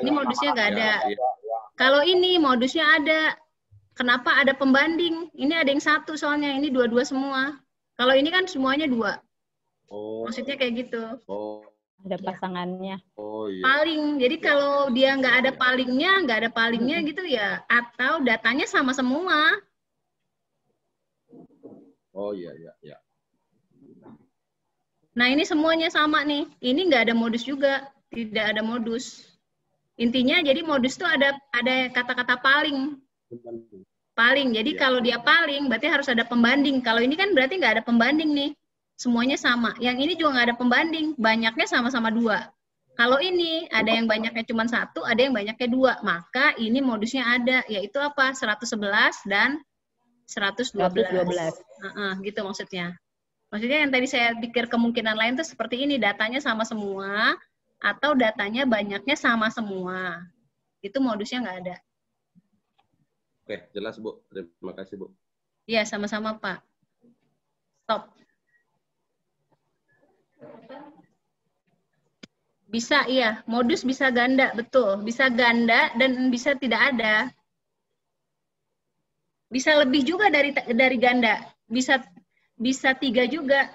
Speaker 9: Ini modusnya nggak ada. Kalau ini modusnya ada. Kenapa ada pembanding? Ini ada yang 1 soalnya, ini 2 semua. Kalau ini kan semuanya 2.
Speaker 11: Oh.
Speaker 9: Maksudnya kayak gitu.
Speaker 11: Oh.
Speaker 3: Ada pasangannya.
Speaker 11: Oh iya.
Speaker 9: Paling. Jadi kalau dia nggak ada palingnya gitu ya. Atau datanya sama semua.
Speaker 11: Oh iya.
Speaker 9: Nah ini semuanya sama nih. Ini nggak ada modus juga. Tidak ada modus. Intinya jadi modus tuh ada kata-kata paling. Paling. Jadi kalau dia paling berarti harus ada pembanding. Kalau ini kan berarti nggak ada pembanding nih. Semuanya sama. Yang ini juga nggak ada pembanding. Banyaknya sama-sama 2. Kalau ini ada yang banyaknya cuma 1, ada yang banyaknya 2. Maka ini modusnya ada. Yaitu apa? 111 dan 112. Gitu maksudnya. Maksudnya yang tadi saya pikir kemungkinan lain tuh seperti ini. Datanya sama semua. Atau datanya banyaknya sama semua. Itu modusnya nggak ada.
Speaker 11: Oke, jelas Bu. Terima kasih Bu.
Speaker 9: Iya, sama-sama Pak. Stop. Bisa, iya. Modus bisa ganda, betul. Bisa ganda dan bisa tidak ada. Bisa lebih juga dari ganda. Bisa 3 juga.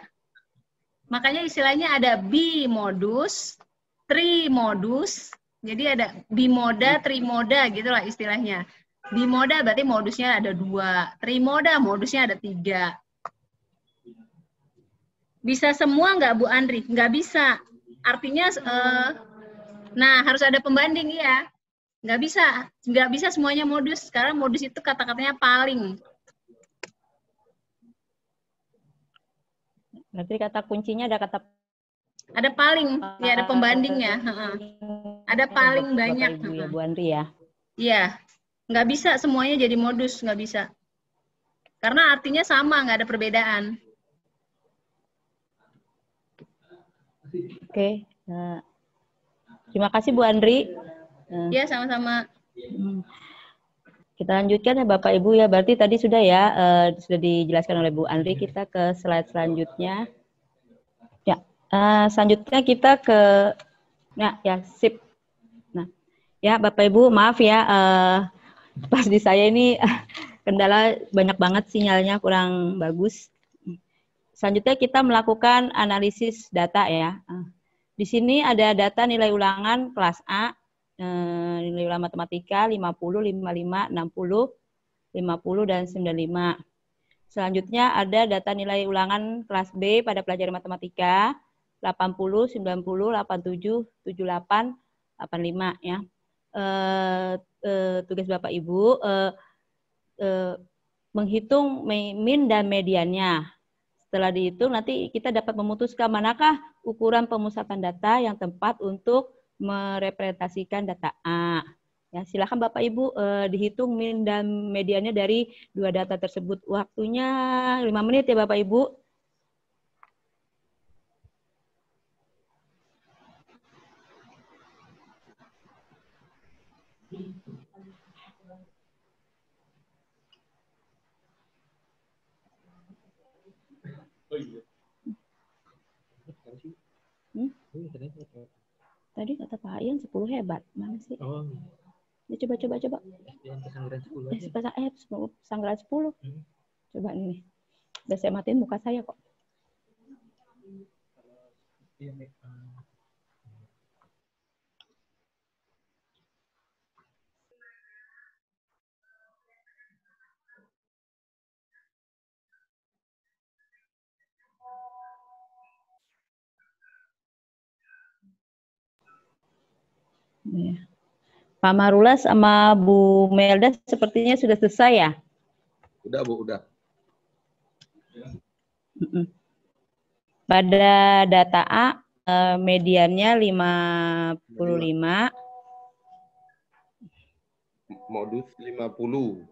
Speaker 9: Makanya istilahnya ada bimodus, trimodus. Jadi ada bimoda, trimoda gitu lah istilahnya. Bimoda berarti modusnya ada 2. Trimoda modusnya ada 3. Bisa semua nggak Bu Andri? Nggak bisa. Artinya, nah harus ada pembanding ya. Nggak bisa semuanya modus. Karena modus itu kata-katanya paling.
Speaker 3: Berarti kata kuncinya ada kata.
Speaker 9: Ada paling, ya ada pembandingnya. Ada paling banyak.
Speaker 3: Bapak Ibu ya Bu Andri ya.
Speaker 9: Iya. Nggak bisa semuanya jadi modus, nggak bisa. Karena artinya sama, nggak ada perbedaan.
Speaker 3: Oke. Terima kasih Bu Andri.
Speaker 9: Iya, sama-sama.
Speaker 3: Kita lanjutkan ya Bapak Ibu ya. Berarti tadi sudah ya, sudah dijelaskan oleh Bu Andri. Kita ke slide selanjutnya. Ya, selanjutnya kita ke, ya sip. Nah, ya Bapak Ibu maaf ya, pas di saya ini kendala banyak banget sinyalnya kurang bagus. selanjutnya kita melakukan analisis data ya. Di sini ada data nilai ulangan kelas A, nilai ulangan matematika 50, 55, 60, 50, dan 95. Selanjutnya ada data nilai ulangan kelas B pada pelajaran matematika 80, 90, 87, 78, 85 ya. Tugas Bapak Ibu menghitung min dan mediannya. Setelah dihitung nanti kita dapat memutuskan manakah ukuran pemusatan data yang tepat untuk merepresentasikan data A. Ya, silakan Bapak Ibu dihitung min dan mediannya dari dua data tersebut. Waktunya 5 menit ya Bapak Ibu. Tadi kata Pak Ian 10 hebat. Mana sih? Oh. Ya, coba. Pesanggrahan 10. Coba nih. Udah saya matiin muka saya kok. Ya. Pak Marulas sama Bu Melda sepertinya sudah selesai ya?
Speaker 11: Udah Bu, udah.
Speaker 3: Pada data A, mediannya 55.
Speaker 11: Modus 50.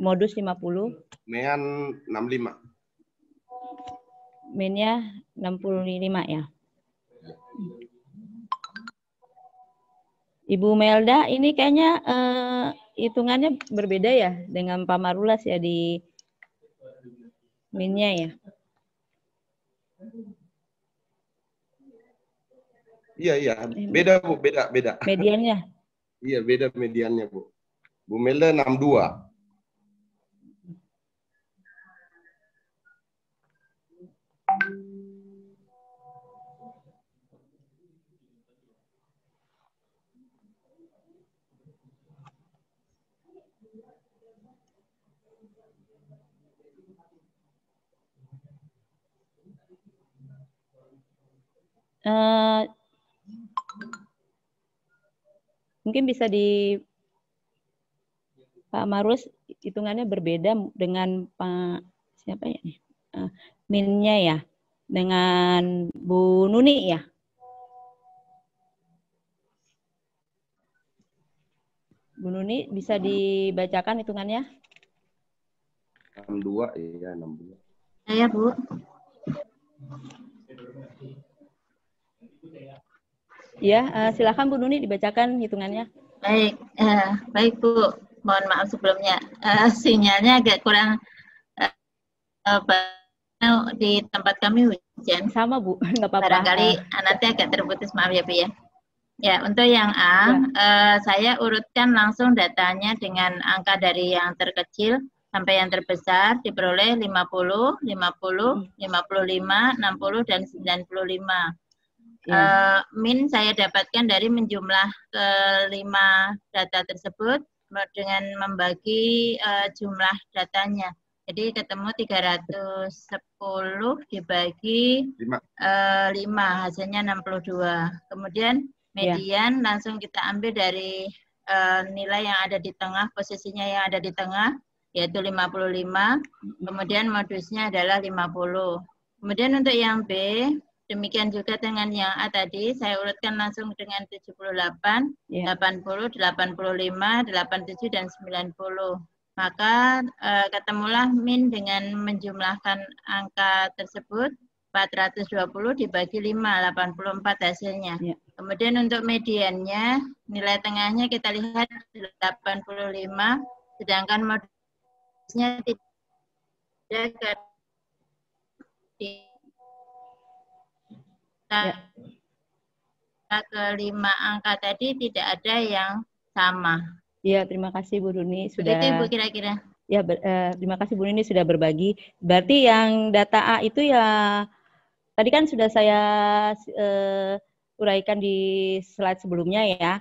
Speaker 3: Modus 50.
Speaker 11: Mean 65.
Speaker 3: Minnya 65 ya? Ibu Melda, ini kayaknya hitungannya berbeda ya dengan Pak Marulas ya di minnya ya?
Speaker 11: Iya. Beda Bu, beda.
Speaker 3: Mediannya?
Speaker 11: Iya, beda mediannya Bu. Bu Melda 62.
Speaker 3: Mungkin bisa di Pak Marus hitungannya berbeda dengan Pak siapa ya nih? Minnya ya dengan Bu Nuni ya. Bu Nuni bisa dibacakan hitungannya?
Speaker 11: 62 iya 62.
Speaker 9: Saya Bu.
Speaker 3: Ya, silakan Bu Nuni dibacakan hitungannya.
Speaker 9: Baik Bu. Mohon maaf sebelumnya. Sinyalnya agak kurang di tempat kami hujan.
Speaker 3: Sama Bu, nggak apa-apa.
Speaker 9: Barangkali nanti agak terputus, maaf ya Bu ya. Ya, untuk yang A, saya urutkan langsung datanya dengan angka dari yang terkecil sampai yang terbesar, diperoleh 50, 50, 55, 60, dan 95. Min saya dapatkan dari menjumlah kelima data tersebut dengan membagi jumlah datanya. Jadi ketemu 310 dibagi 5, hasilnya 62. Kemudian median langsung kita ambil dari nilai yang ada di tengah, posisinya yang ada di tengah, yaitu 55. Kemudian modusnya adalah 50. Kemudian untuk yang B, demikian juga dengan yang A tadi, saya urutkan langsung dengan 78, 80, 85, 87, dan 90. Maka ketemulah min dengan menjumlahkan angka tersebut 420 dibagi 5, 84 hasilnya. Kemudian untuk mediannya, nilai tengahnya kita lihat 85, sedangkan modusnya tidak kelima angka tadi tidak ada yang sama.
Speaker 3: Iya, terima kasih Bu Duni sudah.
Speaker 9: Begitu Ibu kira-kira.
Speaker 3: Ya, terima kasih Bu Nini sudah berbagi. Berarti yang data A itu ya tadi kan sudah saya uraikan di slide sebelumnya ya.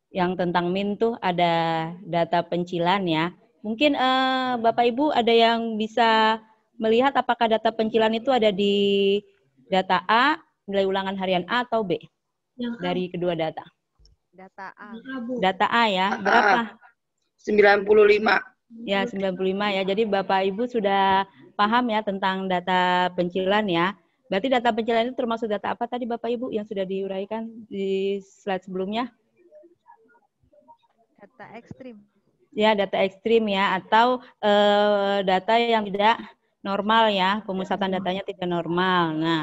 Speaker 3: Yang tentang min tuh ada data pencilan ya. Mungkin Bapak Ibu ada yang bisa melihat apakah data pencilan itu ada di data A, nilai ulangan harian A atau B? Dari kedua data.
Speaker 16: Data A.
Speaker 3: Data A ya, berapa?
Speaker 5: 95.
Speaker 3: Ya, 95 ya. Jadi Bapak Ibu sudah paham ya tentang data pencilan ya. Berarti data pencilan itu termasuk data apa tadi Bapak Ibu yang sudah diuraikan di slide sebelumnya?
Speaker 16: Data ekstrim.
Speaker 3: Ya, data ekstrim ya, atau data yang tidak normal ya, pemusatan datanya tidak normal. Nah,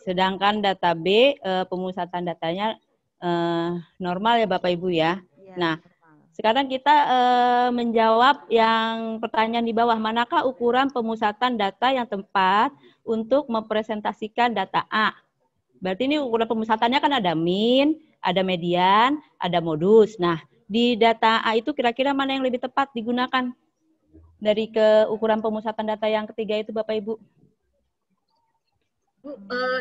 Speaker 3: sedangkan data B, pemusatan datanya normal ya Bapak Ibu ya. Nah, sekarang kita menjawab yang pertanyaan di bawah. Manakah ukuran pemusatan data yang tepat untuk mempresentasikan data A? Berarti ini ukuran pemusatannya kan ada min, ada median, ada modus. Nah, di data A itu kira-kira mana yang lebih tepat digunakan? Dari ke ukuran pemusatan data yang ketiga itu Bapak Ibu.
Speaker 9: Bu,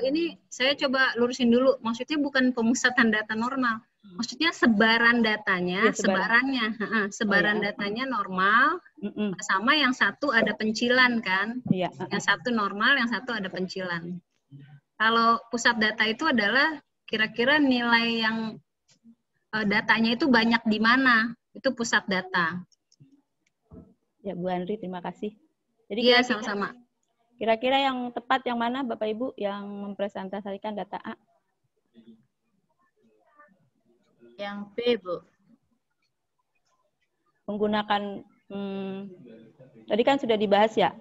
Speaker 9: ini saya coba lurusin dulu. Maksudnya bukan pemusatan data normal. Maksudnya sebaran datanya,
Speaker 3: Ya,
Speaker 9: sebaran datanya normal, sama yang satu ada pencilan kan?
Speaker 3: Iya.
Speaker 9: Yang satu normal, yang satu ada pencilan. Kalau pusat data itu adalah kira-kira nilai yang datanya itu banyak di mana? Itu pusat data.
Speaker 3: Ya, Bu Andri, terima kasih. Jadi
Speaker 9: Iya, sama-sama.
Speaker 3: Kira-kira yang tepat yang mana Bapak Ibu yang mempresentasikan data A?
Speaker 17: Yang B, Bu.
Speaker 3: Menggunakan, tadi kan sudah dibahas ya,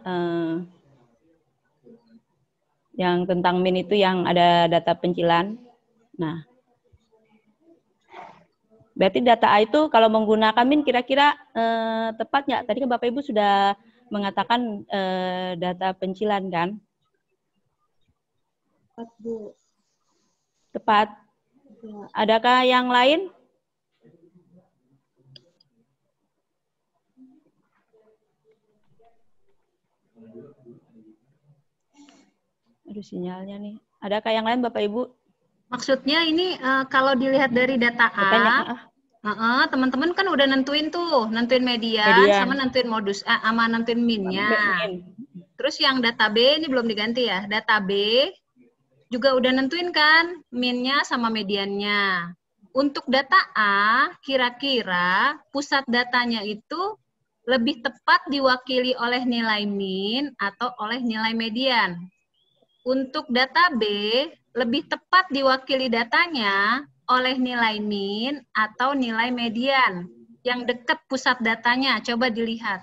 Speaker 3: yang tentang min itu yang ada data pencilan. Nah, berarti data A itu kalau menggunakan min kira-kira tepat nggak? Tadi kan Bapak Ibu sudah mengatakan data pencilan kan?
Speaker 8: Tepat, Bu.
Speaker 3: Tepat. Adakah yang lain? Aduh, sinyalnya nih. Adakah yang lain Bapak Ibu?
Speaker 9: Maksudnya ini kalau dilihat dari data A, teman-teman kan udah nentuin tuh, nentuin median. Sama nentuin modus A, sama nentuin minnya. Terus yang data B ini belum diganti ya. Data B juga udah nentuin kan minnya sama mediannya. Untuk data A, kira-kira pusat datanya itu lebih tepat diwakili oleh nilai min atau oleh nilai median. Untuk data B, lebih tepat diwakili datanya oleh nilai min atau nilai median. Yang dekat pusat datanya, coba dilihat.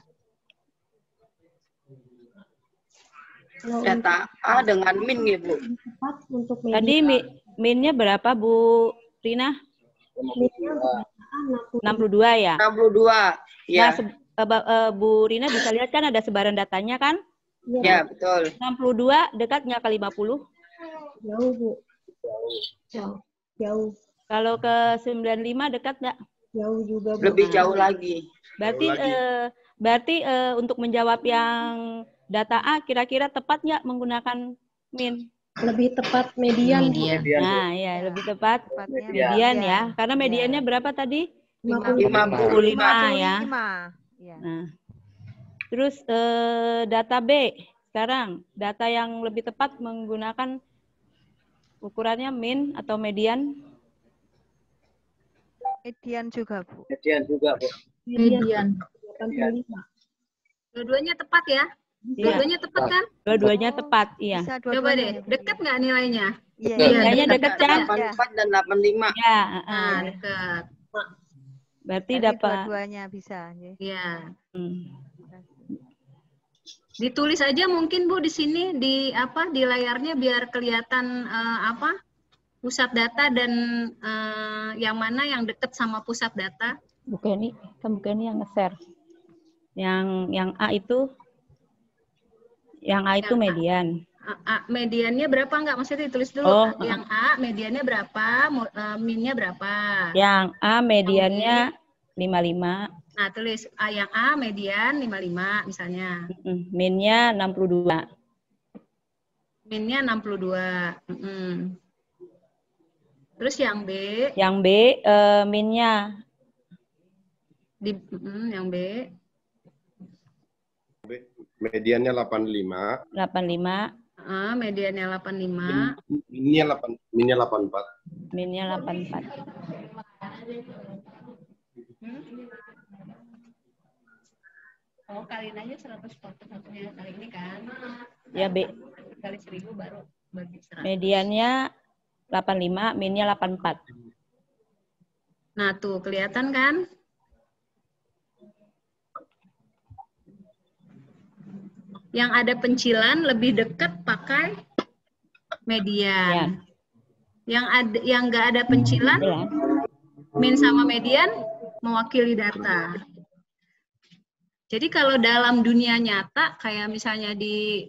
Speaker 5: Data A dengan min ya, Bu.
Speaker 3: Tadi minnya berapa, Bu Rina? 62 ya?
Speaker 5: 62, ya.
Speaker 3: Nah, Bu Rina bisa lihat kan ada sebaran datanya kan?
Speaker 5: Ya, betul.
Speaker 3: 62 dekat nggak ke 50?
Speaker 8: Jauh, Bu. Jauh.
Speaker 3: Kalau ke 95 dekat nggak?
Speaker 8: Jauh juga, Bu.
Speaker 5: Lebih jauh lagi.
Speaker 3: Berarti untuk menjawab yang data A, kira-kira tepat nggak menggunakan min?
Speaker 8: Lebih tepat median.
Speaker 3: Nah, ya lebih tepat median ya. Karena mediannya berapa tadi?
Speaker 5: 55
Speaker 3: ya. Nah, terus data B sekarang, data yang lebih tepat menggunakan ukurannya min atau median?
Speaker 16: Median juga, Bu.
Speaker 6: Median juga, Bu.
Speaker 9: Median.
Speaker 8: 85.
Speaker 9: Dua-duanya tepat ya? Dua-duanya tepat kan?
Speaker 3: Dua-duanya tepat, iya.
Speaker 9: Coba deh, dekat nggak nilainya?
Speaker 3: Iya, nilainya dekat kan?
Speaker 5: 84 dan 85.
Speaker 3: Ya,
Speaker 9: dekat.
Speaker 3: Berarti dapat
Speaker 16: dua-duanya bisa.
Speaker 9: Iya. Ditulis aja mungkin Bu di sini di layarnya biar kelihatan pusat data dan yang mana yang dekat sama pusat data.
Speaker 3: Bukan ini yang nge-share. Yang A itu median.
Speaker 9: Mediannya berapa enggak? Maksudnya ditulis dulu. Yang A mediannya berapa, minnya berapa?
Speaker 3: Yang A mediannya 55.
Speaker 9: Nah, tulis yang A median 55 misalnya.
Speaker 3: Minnya 62.
Speaker 9: Minnya 62. Terus yang B?
Speaker 3: Yang B minnya
Speaker 9: yang B.
Speaker 11: Mediannya 85.
Speaker 3: 85.
Speaker 9: Mediannya 85.
Speaker 11: Minnya 84.
Speaker 3: Minnya 84.
Speaker 9: Oh, kaliin aja 141-nya kali ini kan.
Speaker 3: Ya, B.
Speaker 9: Kali 1000 baru bagi 100.
Speaker 3: Mediannya 85, minnya 84.
Speaker 9: Nah, tuh kelihatan kan? Yang ada pencilan lebih dekat pakai median. Yang nggak ada pencilan, min sama median mewakili data. Jadi kalau dalam dunia nyata, kayak misalnya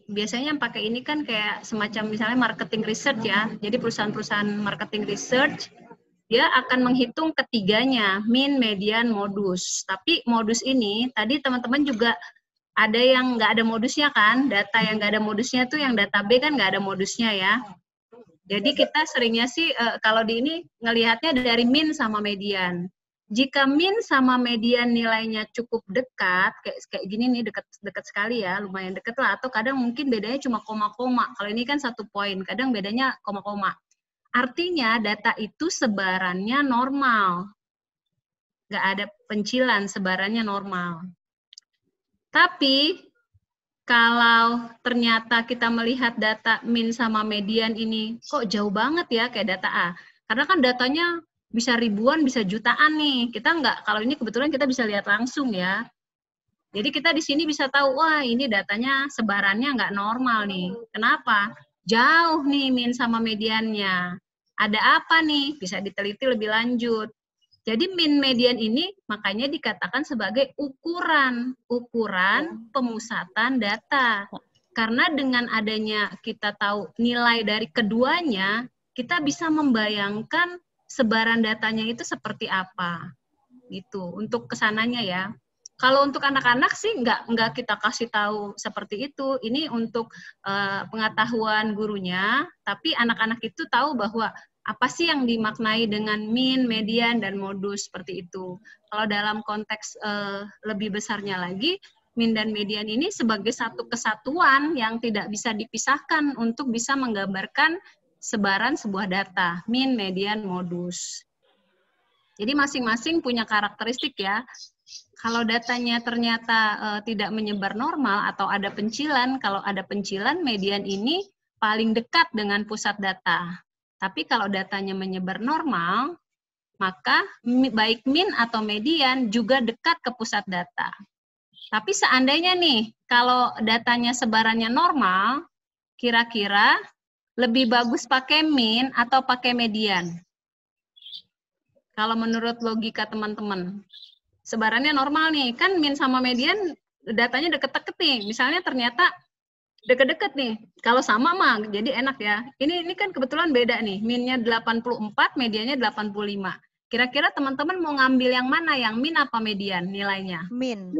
Speaker 9: biasanya yang pakai ini kan kayak semacam misalnya marketing research ya. Jadi perusahaan-perusahaan marketing research, dia akan menghitung ketiganya, min, median, modus. Tapi modus ini, tadi teman-teman juga ada yang nggak ada modusnya kan, data yang nggak ada modusnya tuh yang data B kan nggak ada modusnya ya. Jadi kita seringnya sih kalau di ini ngelihatnya dari min sama median. Jika min sama median nilainya cukup dekat, kayak gini nih, dekat sekali ya, lumayan dekat lah, atau kadang mungkin bedanya cuma koma-koma. Kalau ini kan 1 poin, kadang bedanya koma-koma. Artinya data itu sebarannya normal. Nggak ada pencilan, sebarannya normal. Tapi kalau ternyata kita melihat data min sama median ini, kok jauh banget ya kayak data A. Karena kan datanya bisa ribuan, bisa jutaan nih. Kita nggak, kalau ini kebetulan kita bisa lihat langsung ya. Jadi kita di sini bisa tahu, wah ini datanya sebarannya nggak normal nih. Kenapa? Jauh nih min sama mediannya. Ada apa nih? Bisa diteliti lebih lanjut. Jadi min median ini makanya dikatakan sebagai ukuran pemusatan data. Karena dengan adanya kita tahu nilai dari keduanya, kita bisa membayangkan sebaran datanya itu seperti apa, gitu. Untuk kesananya ya. Kalau untuk anak-anak sih nggak kita kasih tahu seperti itu. Ini untuk pengetahuan gurunya. Tapi anak-anak itu tahu bahwa apa sih yang dimaknai dengan min, median, dan modus seperti itu. Kalau dalam konteks lebih besarnya lagi, min dan median ini sebagai satu kesatuan yang tidak bisa dipisahkan untuk bisa menggambarkan sebaran sebuah data, min, median, modus. Jadi masing-masing punya karakteristik ya. Kalau datanya ternyata tidak menyebar normal atau ada pencilan, kalau ada pencilan, median ini paling dekat dengan pusat data. Tapi kalau datanya menyebar normal, maka baik min atau median juga dekat ke pusat data. Tapi seandainya nih, kalau datanya sebarannya normal, kira-kira lebih bagus pakai min atau pakai median? Kalau menurut logika teman-teman, sebarannya normal nih, kan min sama median datanya deket-deket nih. Misalnya ternyata deket-deket nih, kalau sama mah jadi enak ya. Ini kan kebetulan beda nih, minnya 84, mediannya 85. Kira-kira teman-teman mau ngambil yang mana, yang min apa median nilainya?
Speaker 16: Min.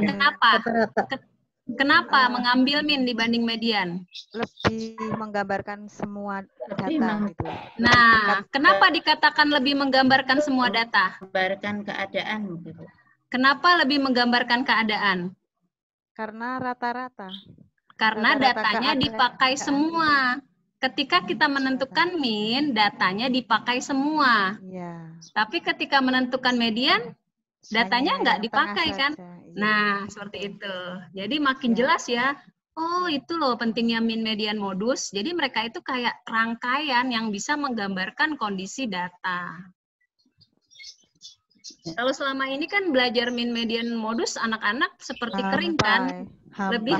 Speaker 9: Kenapa? Kenapa mengambil min dibanding median?
Speaker 16: Lebih menggambarkan semua data. Gitu.
Speaker 9: Nah, kenapa dikatakan lebih menggambarkan semua data?
Speaker 17: Menggambarkan keadaan.
Speaker 9: Kenapa lebih menggambarkan keadaan?
Speaker 16: Karena rata-rata.
Speaker 9: Karena datanya dipakai semua. Ketika kita menentukan min, datanya dipakai semua.
Speaker 16: Ya.
Speaker 9: Tapi ketika menentukan median, datanya nggak dipakai kan? Nah, seperti itu. Jadi makin jelas ya, oh itu loh pentingnya min, median, modus. Jadi mereka itu kayak rangkaian yang bisa menggambarkan kondisi data. Kalau selama ini kan belajar min, median, modus, anak-anak seperti kering kan? Lebih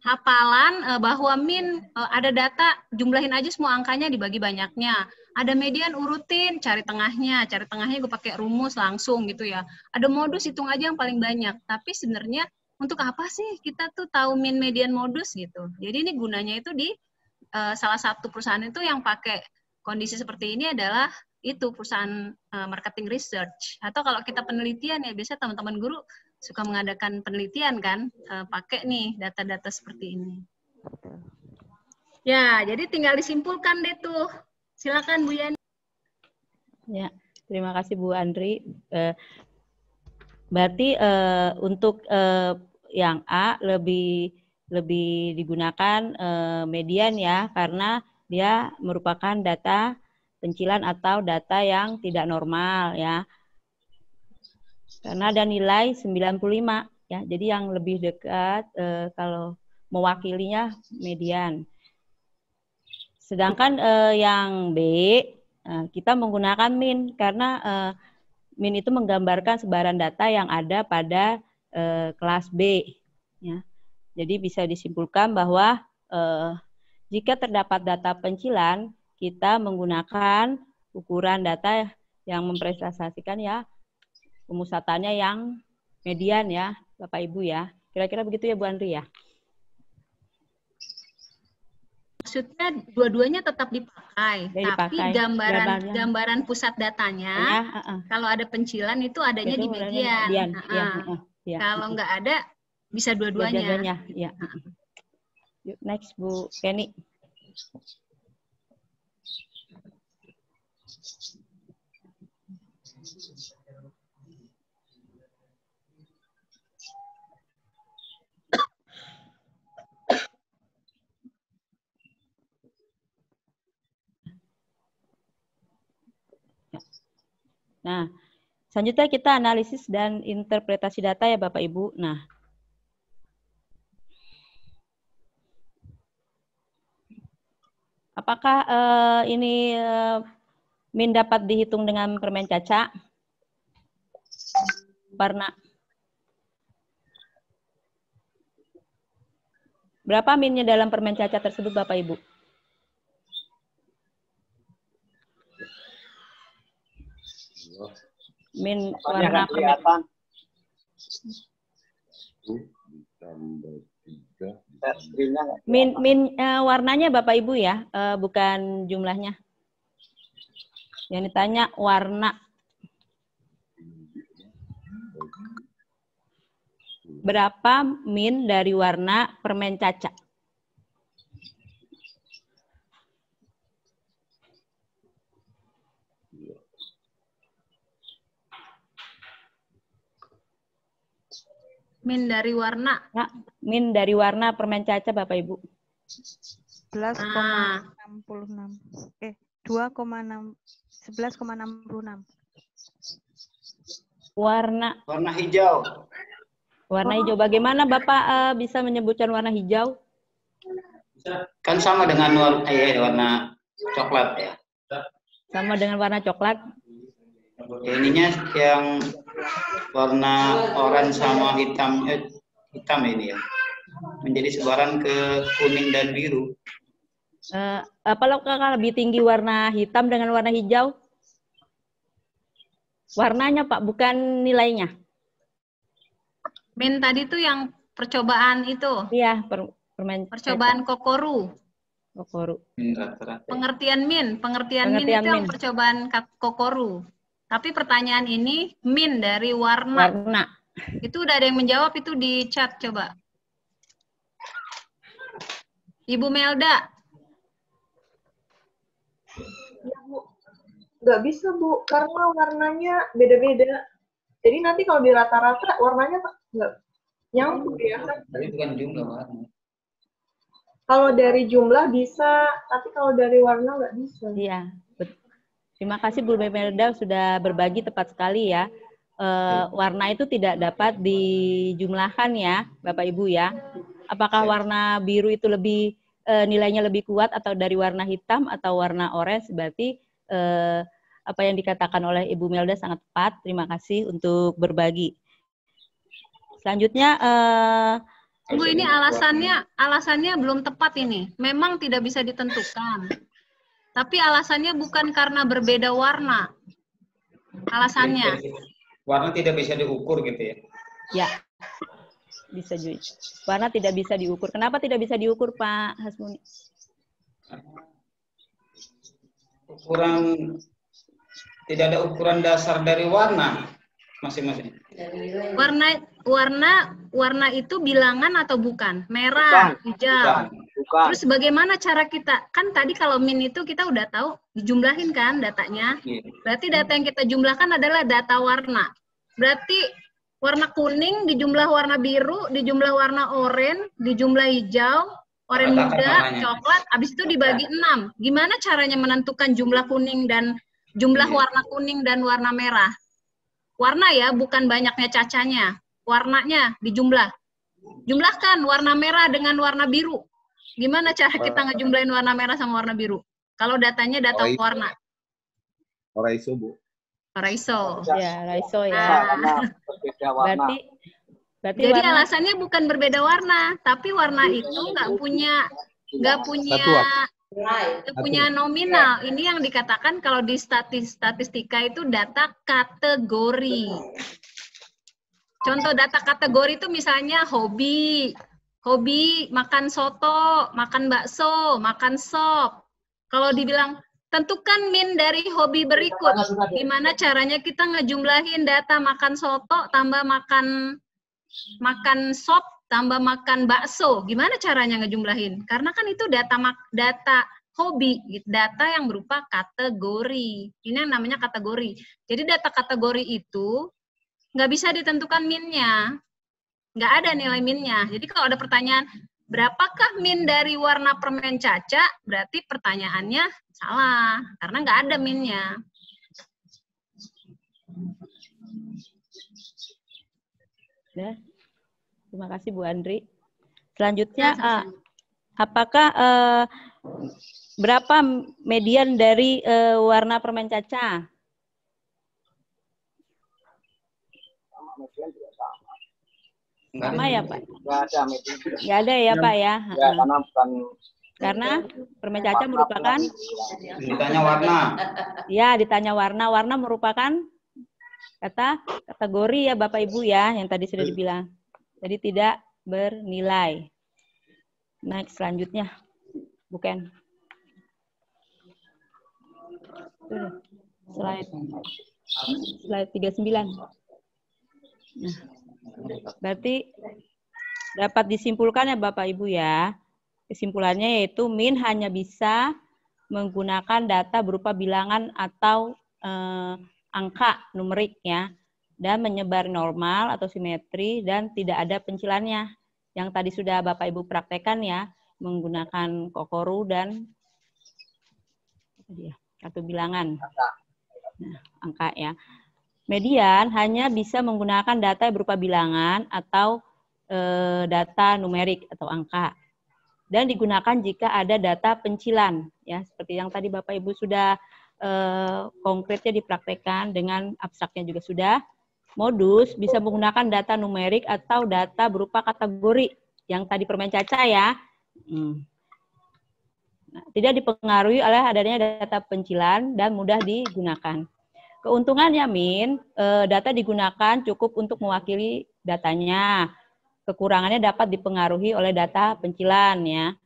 Speaker 9: hafalan bahwa min ada data, jumlahin aja semua angkanya dibagi banyaknya. Ada median urutin, cari tengahnya gue pakai rumus langsung gitu ya. Ada modus, hitung aja yang paling banyak. Tapi sebenarnya untuk apa sih kita tuh tahu min, median, modus gitu. Jadi ini gunanya itu di salah satu perusahaan itu yang pakai kondisi seperti ini adalah itu perusahaan marketing research. Atau kalau kita penelitian ya biasa teman-teman guru suka mengadakan penelitian kan, pakai nih data-data seperti ini. Ya, jadi tinggal disimpulkan deh tuh. Silakan Bu Yani.
Speaker 3: Ya, terima kasih Bu Andri. Berarti untuk yang A lebih digunakan median ya, karena dia merupakan data pencilan atau data yang tidak normal ya. Karena ada nilai 95 ya. Jadi yang lebih dekat kalau mewakilinya median. Sedangkan yang B kita menggunakan min karena min itu menggambarkan sebaran data yang ada pada kelas B ya. Jadi bisa disimpulkan bahwa jika terdapat data pencilan, kita menggunakan ukuran data yang mempresentasikan ya pemusatannya yang median ya, Bapak Ibu ya. Kira-kira begitu ya Bu Andri ya?
Speaker 9: Maksudnya dua-duanya tetap dipakai,
Speaker 3: Ya,
Speaker 9: tapi
Speaker 3: dipakai.
Speaker 9: gambaran pusat datanya kalau ada pencilan itu adanya
Speaker 3: Itu
Speaker 9: di median.
Speaker 3: Ya.
Speaker 9: Kalau nggak ada bisa dua-duanya.
Speaker 3: Ya. Yuk, next Bu Kenny. Nah, selanjutnya kita analisis dan interpretasi data ya Bapak Ibu. Nah, apakah ini min dapat dihitung dengan permen caca? Warna. Berapa minnya dalam permen caca tersebut Bapak Ibu? Min warna permen. Min warnanya Bapak Ibu ya, bukan jumlahnya. Yang ditanya warna. Berapa min dari warna permen caca?
Speaker 9: Min dari warna.
Speaker 3: Nah, min dari warna permen caca Bapak Ibu.
Speaker 16: 11,66. 11,66.
Speaker 3: Warna
Speaker 2: hijau.
Speaker 3: Warna hijau. Bagaimana Bapak bisa menyebutkan warna hijau?
Speaker 2: Kan sama dengan warna coklat ya.
Speaker 3: Sama dengan warna coklat.
Speaker 2: Ya, ininya yang warna oranye sama hitam ini ya. Menjadi sebaran ke kuning dan biru.
Speaker 3: Apakah lebih tinggi warna hitam dengan warna hijau? Warnanya Pak, bukan nilainya.
Speaker 9: Min tadi tuh yang percobaan itu.
Speaker 3: Iya,
Speaker 9: percobaan Kokoru.
Speaker 3: Kokoru.
Speaker 9: Pengertian min itu yang percobaan Kokoru. Tapi pertanyaan ini min dari warna. Itu udah ada yang menjawab itu di chat coba. Ibu Melda.
Speaker 8: Ya, Bu. Nggak bisa, Bu, karena warnanya beda-beda. Jadi nanti kalau di rata-rata warnanya nggak nyambung ya.
Speaker 2: Tapi bukan jumlah warna.
Speaker 8: Kalau dari jumlah bisa, tapi kalau dari warna nggak bisa.
Speaker 3: Iya. Terima kasih Bu Melda sudah berbagi tepat sekali ya. Warna itu tidak dapat dijumlahkan ya, Bapak Ibu ya. Apakah warna biru itu lebih nilainya lebih kuat atau dari warna hitam atau warna orange? Berarti apa yang dikatakan oleh Ibu Melda sangat tepat. Terima kasih untuk berbagi. Selanjutnya,
Speaker 9: Bu, ini alasannya belum tepat ini. Memang tidak bisa ditentukan. Tapi alasannya bukan karena berbeda warna. Alasannya.
Speaker 7: Warna tidak bisa diukur gitu ya?
Speaker 3: Ya, bisa juga. Warna tidak bisa diukur. Kenapa tidak bisa diukur, Pak Hasmuni?
Speaker 2: Ukuran
Speaker 7: tidak ada ukuran dasar dari warna masing-masing.
Speaker 9: Warna itu bilangan atau bukan? Merah, hijau.
Speaker 6: Bukan.
Speaker 9: Terus bagaimana cara kita? Kan tadi kalau min itu kita udah tahu dijumlahin kan datanya. Berarti data yang kita jumlahkan adalah data warna. Berarti warna kuning dijumlah warna biru, dijumlah warna oranye, dijumlah hijau, oranye muda, coklat, habis itu dibagi 6. Gimana caranya menentukan jumlah kuning dan jumlah warna kuning dan warna merah? Warna ya, bukan banyaknya cacanya. Warnanya dijumlah. Jumlahkan warna merah dengan warna biru. Gimana cara kita ngejumlahin warna merah sama warna biru? Kalau datanya data warna.
Speaker 11: Raiso, Bu.
Speaker 9: Raiso.
Speaker 3: Ya, Raiso ya. Berarti
Speaker 9: jadi
Speaker 3: warna...
Speaker 9: alasannya bukan berbeda warna, tapi warna itu nggak punya nominal. Ini yang dikatakan kalau di statistika itu data kategori. Contoh data kategori itu misalnya hobi makan soto, makan bakso, makan sop. Kalau dibilang tentukan min dari hobi berikut, gimana caranya kita ngejumlahin data makan soto tambah makan sop tambah makan bakso, gimana caranya ngejumlahin? Karena kan itu data hobi, data yang berupa kategori. Ini yang namanya kategori. Jadi data kategori itu nggak bisa ditentukan minnya, nggak ada nilai minnya. Jadi kalau ada pertanyaan, berapakah min dari warna permen Caca? Berarti pertanyaannya salah, karena nggak ada minnya.
Speaker 3: Ya. Terima kasih Bu Andri. Selanjutnya, apakah berapa median dari warna permen Caca? Sama ya Pak? Nggak ada ya Pak ya?
Speaker 6: Ya,
Speaker 3: karena permen Caca merupakan?
Speaker 7: Ditanya warna.
Speaker 3: Ya, ditanya warna. Warna merupakan kategori ya Bapak Ibu ya, yang tadi sudah dibilang. Jadi tidak bernilai. Next, selanjutnya. Bukan. Slide 39. Nah, berarti dapat disimpulkan ya Bapak Ibu ya. Kesimpulannya yaitu min hanya bisa menggunakan data berupa bilangan atau angka numerik ya, dan menyebar normal atau simetri dan tidak ada pencilannya. Yang tadi sudah Bapak Ibu praktekkan ya, menggunakan kokoru dan kartu bilangan. Nah, angka ya. Median hanya bisa menggunakan data berupa bilangan atau data numerik atau angka. Dan digunakan jika ada data pencilan ya, seperti yang tadi Bapak Ibu sudah konkretnya dipraktekkan, dengan abstraknya juga sudah. Modus bisa menggunakan data numerik atau data berupa kategori yang tadi permen Caca ya. Nah, tidak dipengaruhi oleh adanya data pencilan dan mudah digunakan. Keuntungannya min, data digunakan cukup untuk mewakili datanya. Kekurangannya dapat dipengaruhi oleh data pencilan ya.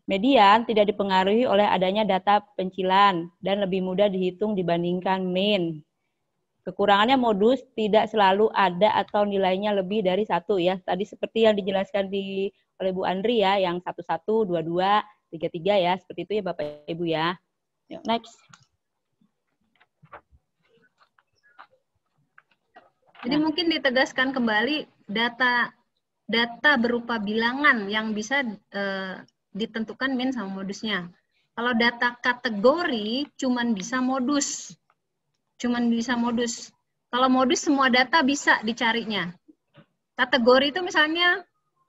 Speaker 3: Median tidak dipengaruhi oleh adanya data pencilan dan lebih mudah dihitung dibandingkan min. Kekurangannya modus tidak selalu ada atau nilainya lebih dari 1 ya. Tadi seperti yang dijelaskan oleh Bu Andri ya, yang 11, 22, 33 ya. Seperti itu ya Bapak Ibu ya. Yuk, next.
Speaker 9: Jadi mungkin ditegaskan kembali data berupa bilangan yang bisa ditentukan min sama modusnya. Kalau data kategori cuman bisa modus. Kalau modus semua data bisa dicarinya. Kategori itu misalnya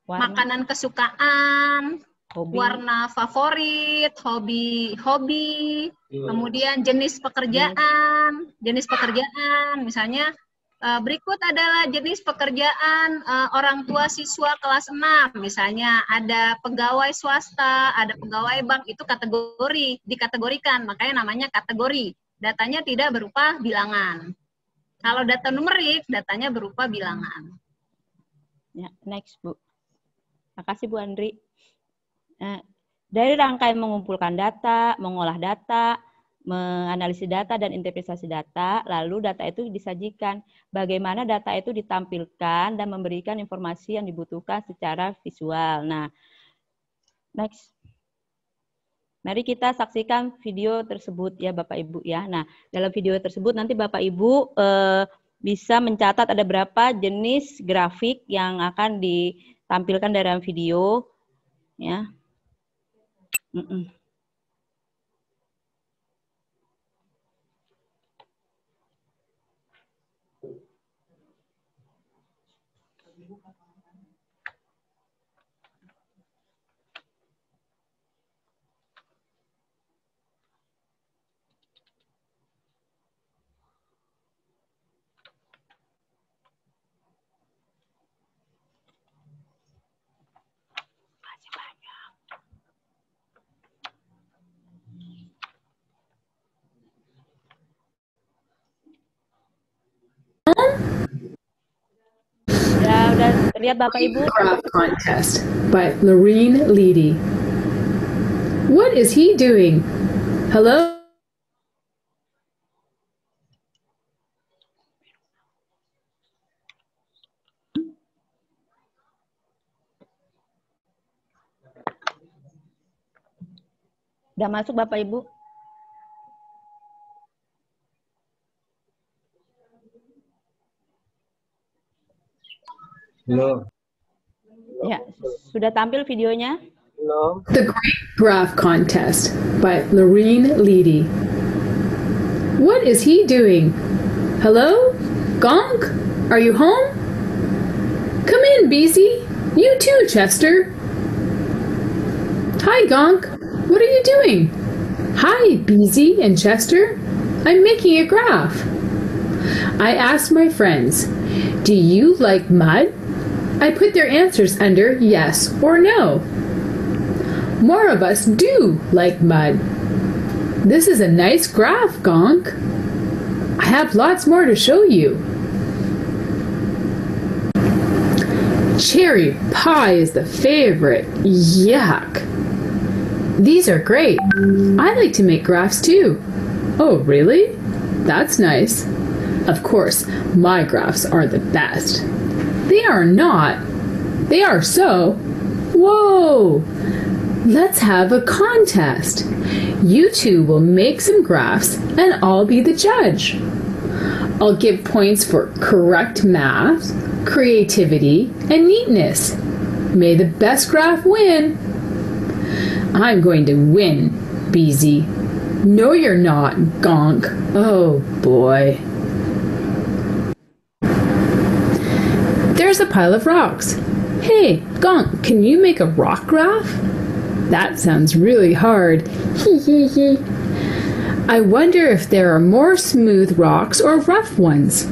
Speaker 9: makanan kesukaan, warna favorit, hobi, kemudian jenis pekerjaan, misalnya berikut adalah jenis pekerjaan orang tua siswa kelas 6, misalnya ada pegawai swasta, ada pegawai bank, itu kategori, dikategorikan, makanya namanya kategori. Datanya tidak berupa bilangan. Kalau data numerik, datanya berupa bilangan.
Speaker 3: Ya, next Bu. Makasih Bu Andri. Dari rangkaian mengumpulkan data, mengolah data, menganalisis data dan interpretasi data, lalu data itu disajikan. Bagaimana data itu ditampilkan dan memberikan informasi yang dibutuhkan secara visual. Nah, next. Mari kita saksikan video tersebut ya Bapak Ibu ya. Nah, dalam video tersebut nanti Bapak Ibu bisa mencatat ada berapa jenis grafik yang akan ditampilkan dalam video ya. Udah lihat Bapak Ibu?
Speaker 18: Graph contest by Lorene Leedy. What is he doing? Hello?
Speaker 3: Udah masuk Bapak Ibu?
Speaker 6: Belum.
Speaker 3: Ya, sudah tampil videonya?
Speaker 6: Belum.
Speaker 18: The Great Graph Contest by Lorene Leedy. What is he doing? Hello? Gonk? Are you home? Come in, Beezy. You too, Chester. Hi, Gonk. What are you doing? Hi, Beezy and Chester. I'm making a graph. I asked my friends, do you like mud? I put their answers under yes or no. More of us do like mud. This is a nice graph, Gonk. I have lots more to show you. Cherry pie is the favorite. Yuck. These are great. I like to make graphs too. Oh, really? That's nice. Of course, my graphs are the best. They are not. They are so. Whoa! Let's have a contest. You two will make some graphs and I'll be the judge. I'll give points for correct math, creativity, and neatness. May the best graph win. I'm going to win, Beezy. No, you're not, Gonk. Oh, boy. There's a pile of rocks. Hey, Gonk, can you make a rock graph? That sounds really hard. Hee hee hee. I wonder if there are more smooth rocks or rough ones.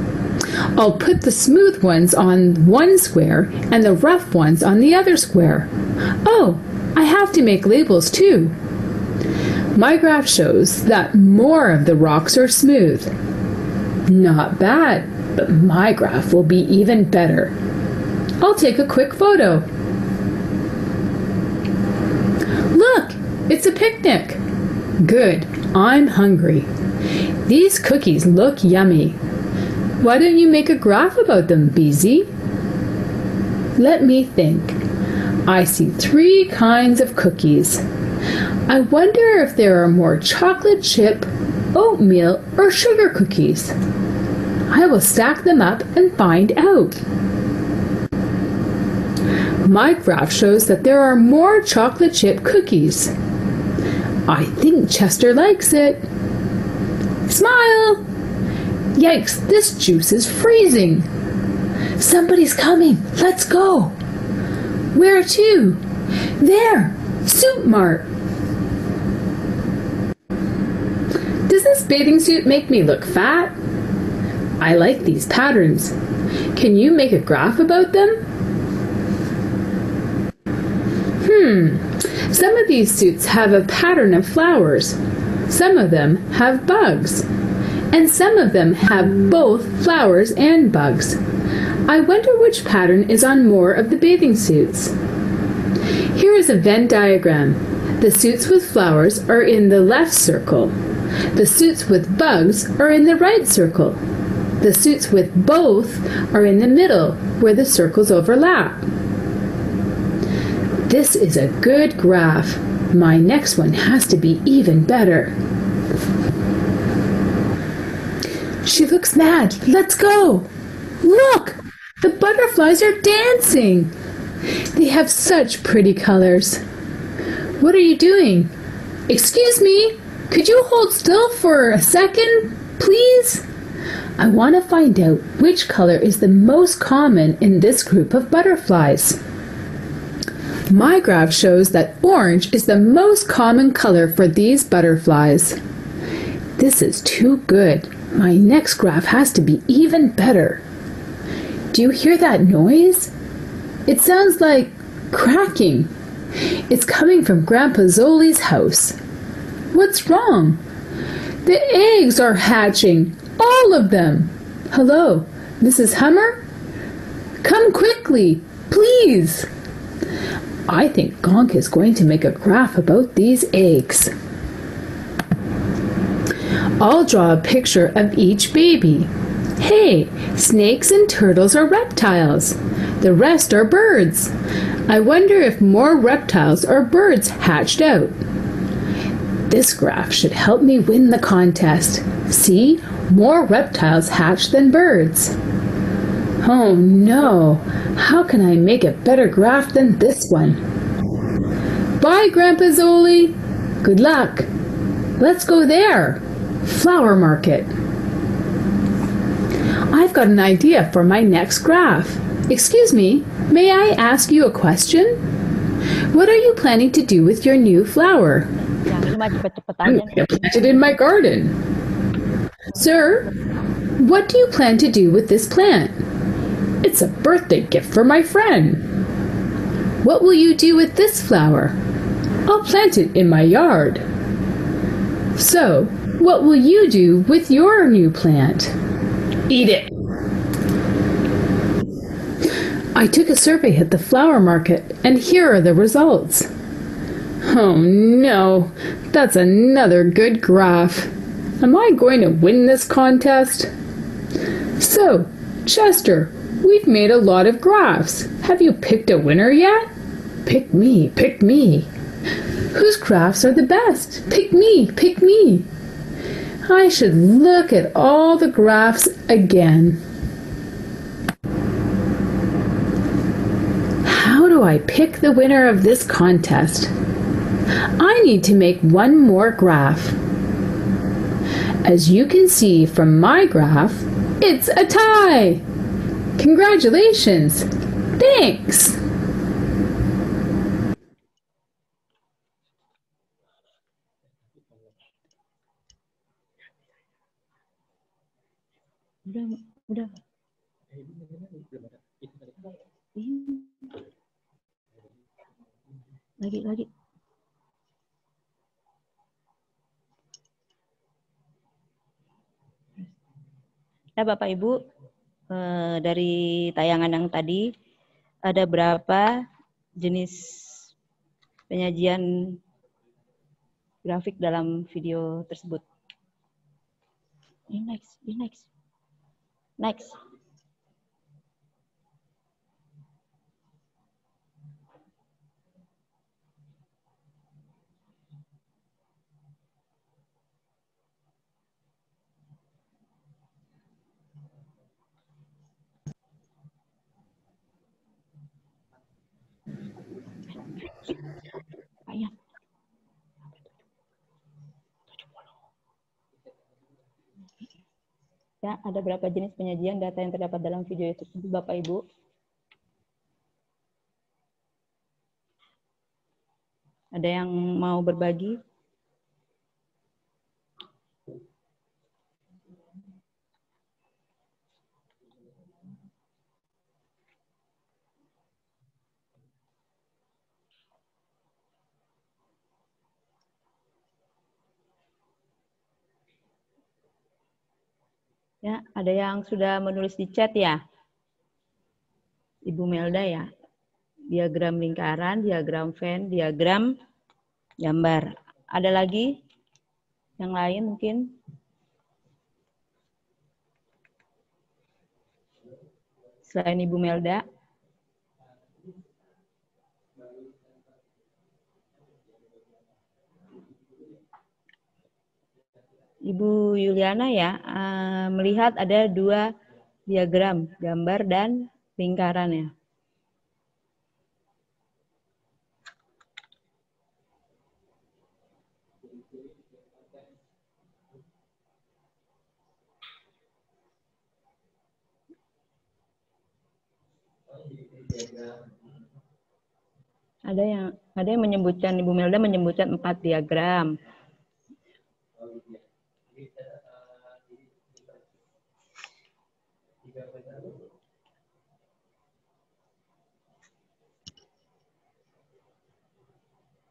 Speaker 18: I'll put the smooth ones on one square and the rough ones on the other square. Oh, I have to make labels too. My graph shows that more of the rocks are smooth. Not bad, but my graph will be even better. I'll take a quick photo. Look, it's a picnic. Good, I'm hungry. These cookies look yummy. Why don't you make a graph about them, Beezy? Let me think. I see 3 kinds of cookies. I wonder if there are more chocolate chip, oatmeal, or sugar cookies. I will stack them up and find out. My graph shows that there are more chocolate chip cookies. I think Chester likes it. Smile! Yikes, this juice is freezing. Somebody's coming. Let's go. Where to? There, Soup Mart. Does this bathing suit make me look fat? I like these patterns. Can you make a graph about them? Some of these suits have a pattern of flowers. Some of them have bugs. And some of them have both flowers and bugs. I wonder which pattern is on more of the bathing suits. Here is a Venn diagram. The suits with flowers are in the left circle. The suits with bugs are in the right circle. The suits with both are in the middle, where the circles overlap. This is a good graph. My next one has to be even better. She looks mad. Let's go. Look! The butterflies are dancing. They have such pretty colors. What are you doing? Excuse me, could you hold still for a second, please? I want to find out which color is the most common in this group of butterflies. My graph shows that orange is the most common color for these butterflies. This is too good. My next graph has to be even better. Do you hear that noise? It sounds like cracking. It's coming from Grandpa Zoli's house. What's wrong? The eggs are hatching, all of them. Hello, Mrs. Hummer? Come quickly, please. I think Gonk is going to make a graph about these eggs. I'll draw a picture of each baby. Hey, snakes and turtles are reptiles. The rest are birds. I wonder if more reptiles or birds hatched out. This graph should help me win the contest. See, more reptiles hatched than birds. Oh no, how can I make a better graph than this one? Bye, Grandpa Zoli. Good luck. Let's go there. Flower market. I've got an idea for my next graph. Excuse me, may I ask you a question? What are you planning to do with your new flower? I'm going to plant it in my garden. Sir, what do you plan to do with this plant? It's a birthday gift for my friend. What will you do with this flower? I'll plant it in my yard. So, what will you do with your new plant? Eat it. I took a survey at the flower market, and here are the results. Oh no, that's another good graph. Am I going to win this contest? So, Chester, we've made a lot of graphs. Have you picked a winner yet? Pick me, pick me. Whose graphs are the best? Pick me, pick me. I should look at all the graphs again. How do I pick the winner of this contest? I need to make one more graph. As you can see from my graph, it's a tie! Congratulations! Thanks!
Speaker 3: Udah. Lagi. Ya Bapak Ibu, dari tayangan yang tadi, ada berapa jenis penyajian grafik dalam video tersebut? Next. Ya, ada berapa jenis penyajian data yang terdapat dalam video tersebut, Bapak Ibu? Ada yang mau berbagi? Ya, ada yang sudah menulis di chat ya? Ibu Melda ya? Diagram lingkaran, diagram Venn, diagram gambar. Ada lagi? Yang lain mungkin? Selain Ibu Melda. Ibu Yuliana ya, melihat ada 2 diagram, gambar dan lingkaran ya. Ada yang menyebutkan, Ibu Melda menyebutkan 4 diagram.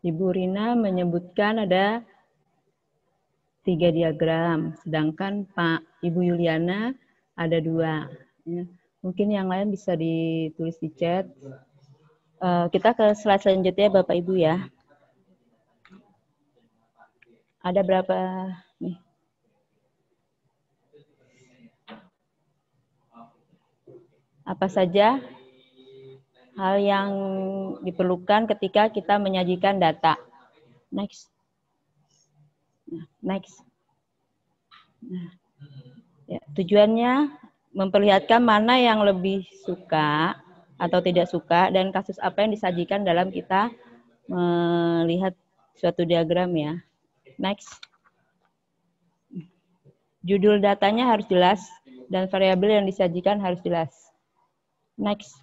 Speaker 3: Ibu Rina menyebutkan ada 3 diagram, sedangkan Ibu Yuliana ada 2. Ya. Mungkin yang lain bisa ditulis di chat. Kita ke slide selanjutnya Bapak Ibu ya. Ada berapa nih? Apa saja hal yang diperlukan ketika kita menyajikan data? Next. Next. Nah, ya, tujuannya memperlihatkan mana yang lebih suka atau tidak suka dan kasus apa yang disajikan dalam kita melihat suatu diagram ya. Next. Judul datanya harus jelas dan variabel yang disajikan harus jelas. Next.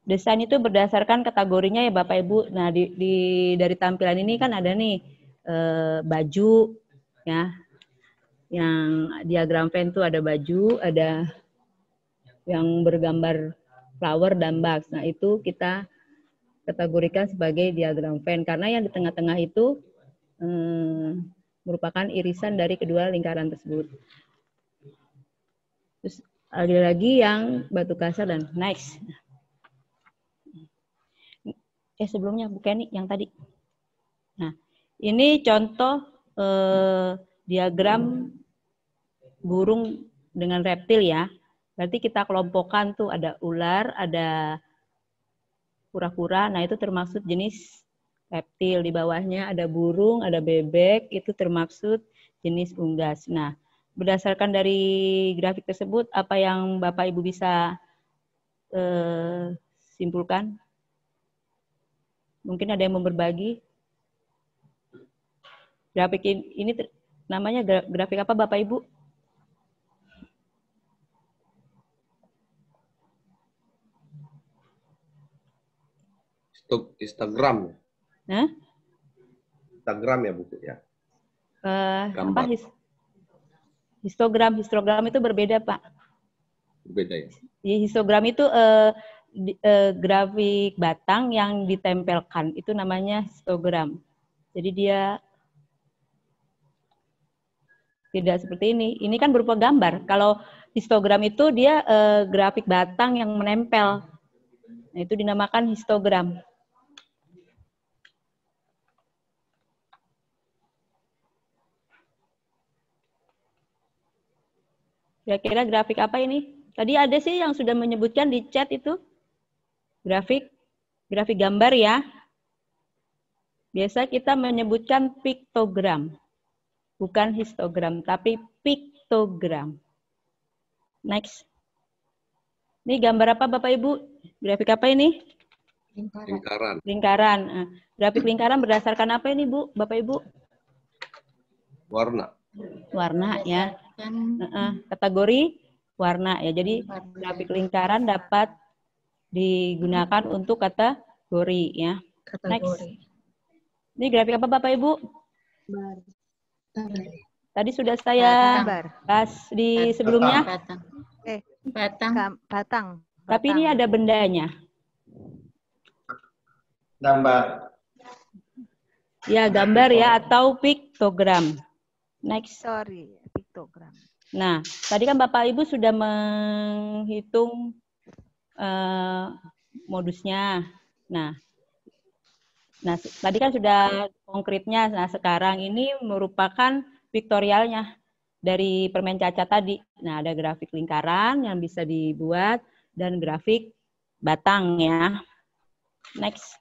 Speaker 3: Desain itu berdasarkan kategorinya ya Bapak Ibu. Nah, dari tampilan ini kan ada nih baju ya. Yang diagram Venn itu ada baju, ada yang bergambar flower dan box. Nah, itu kita kategorikan sebagai diagram Venn karena yang di tengah-tengah itu merupakan irisan dari kedua lingkaran tersebut. Terus ada lagi yang batu kasar dan next. Sebelumnya bukan yang tadi. Nah, ini contoh diagram burung dengan reptil ya. Berarti kita kelompokkan tuh ada ular, ada kura-kura. Nah, itu termaksud jenis reptil. Di bawahnya ada burung, ada bebek, itu termaksud jenis unggas. Nah, berdasarkan dari grafik tersebut, apa yang Bapak Ibu bisa simpulkan? Mungkin ada yang mau berbagi? Grafik ini namanya grafik apa Bapak Ibu?
Speaker 11: Instagram.
Speaker 3: Hah?
Speaker 11: Instagram ya Bu ya.
Speaker 3: Apa histogram? Histogram itu berbeda Pak.
Speaker 11: Berbeda ya.
Speaker 3: Histogram itu grafik batang yang ditempelkan, itu namanya histogram. Jadi dia tidak seperti ini. Ini kan berupa gambar. Kalau histogram itu dia grafik batang yang menempel. Nah, itu dinamakan histogram. Kira-kira grafik apa ini? Tadi ada sih yang sudah menyebutkan di chat itu. Grafik gambar ya. Biasa kita menyebutkan piktogram. Bukan histogram, tapi piktogram. Next. Ini gambar apa Bapak Ibu? Grafik apa ini?
Speaker 11: Lingkaran.
Speaker 3: Lingkaran. Grafik lingkaran berdasarkan apa ini Bu, Bapak Ibu?
Speaker 11: Warna.
Speaker 3: Warna ya. Kategori warna ya. Jadi grafik lingkaran dapat digunakan untuk kategori ya. Next. Ini grafik apa Bapak Ibu? Tadi sudah saya bahas di sebelumnya.
Speaker 17: Batang.
Speaker 3: Tapi ini ada bendanya.
Speaker 7: Gambar.
Speaker 3: Ya, gambar ya atau piktogram. Next.
Speaker 16: Sorry, piktogram.
Speaker 3: Nah, tadi kan Bapak Ibu sudah menghitung modusnya. Nah, Nah, tadi kan sudah konkretnya. Nah, sekarang ini merupakan vektorialnya dari permen Caca tadi. Nah, ada grafik lingkaran yang bisa dibuat dan grafik batang ya. Next.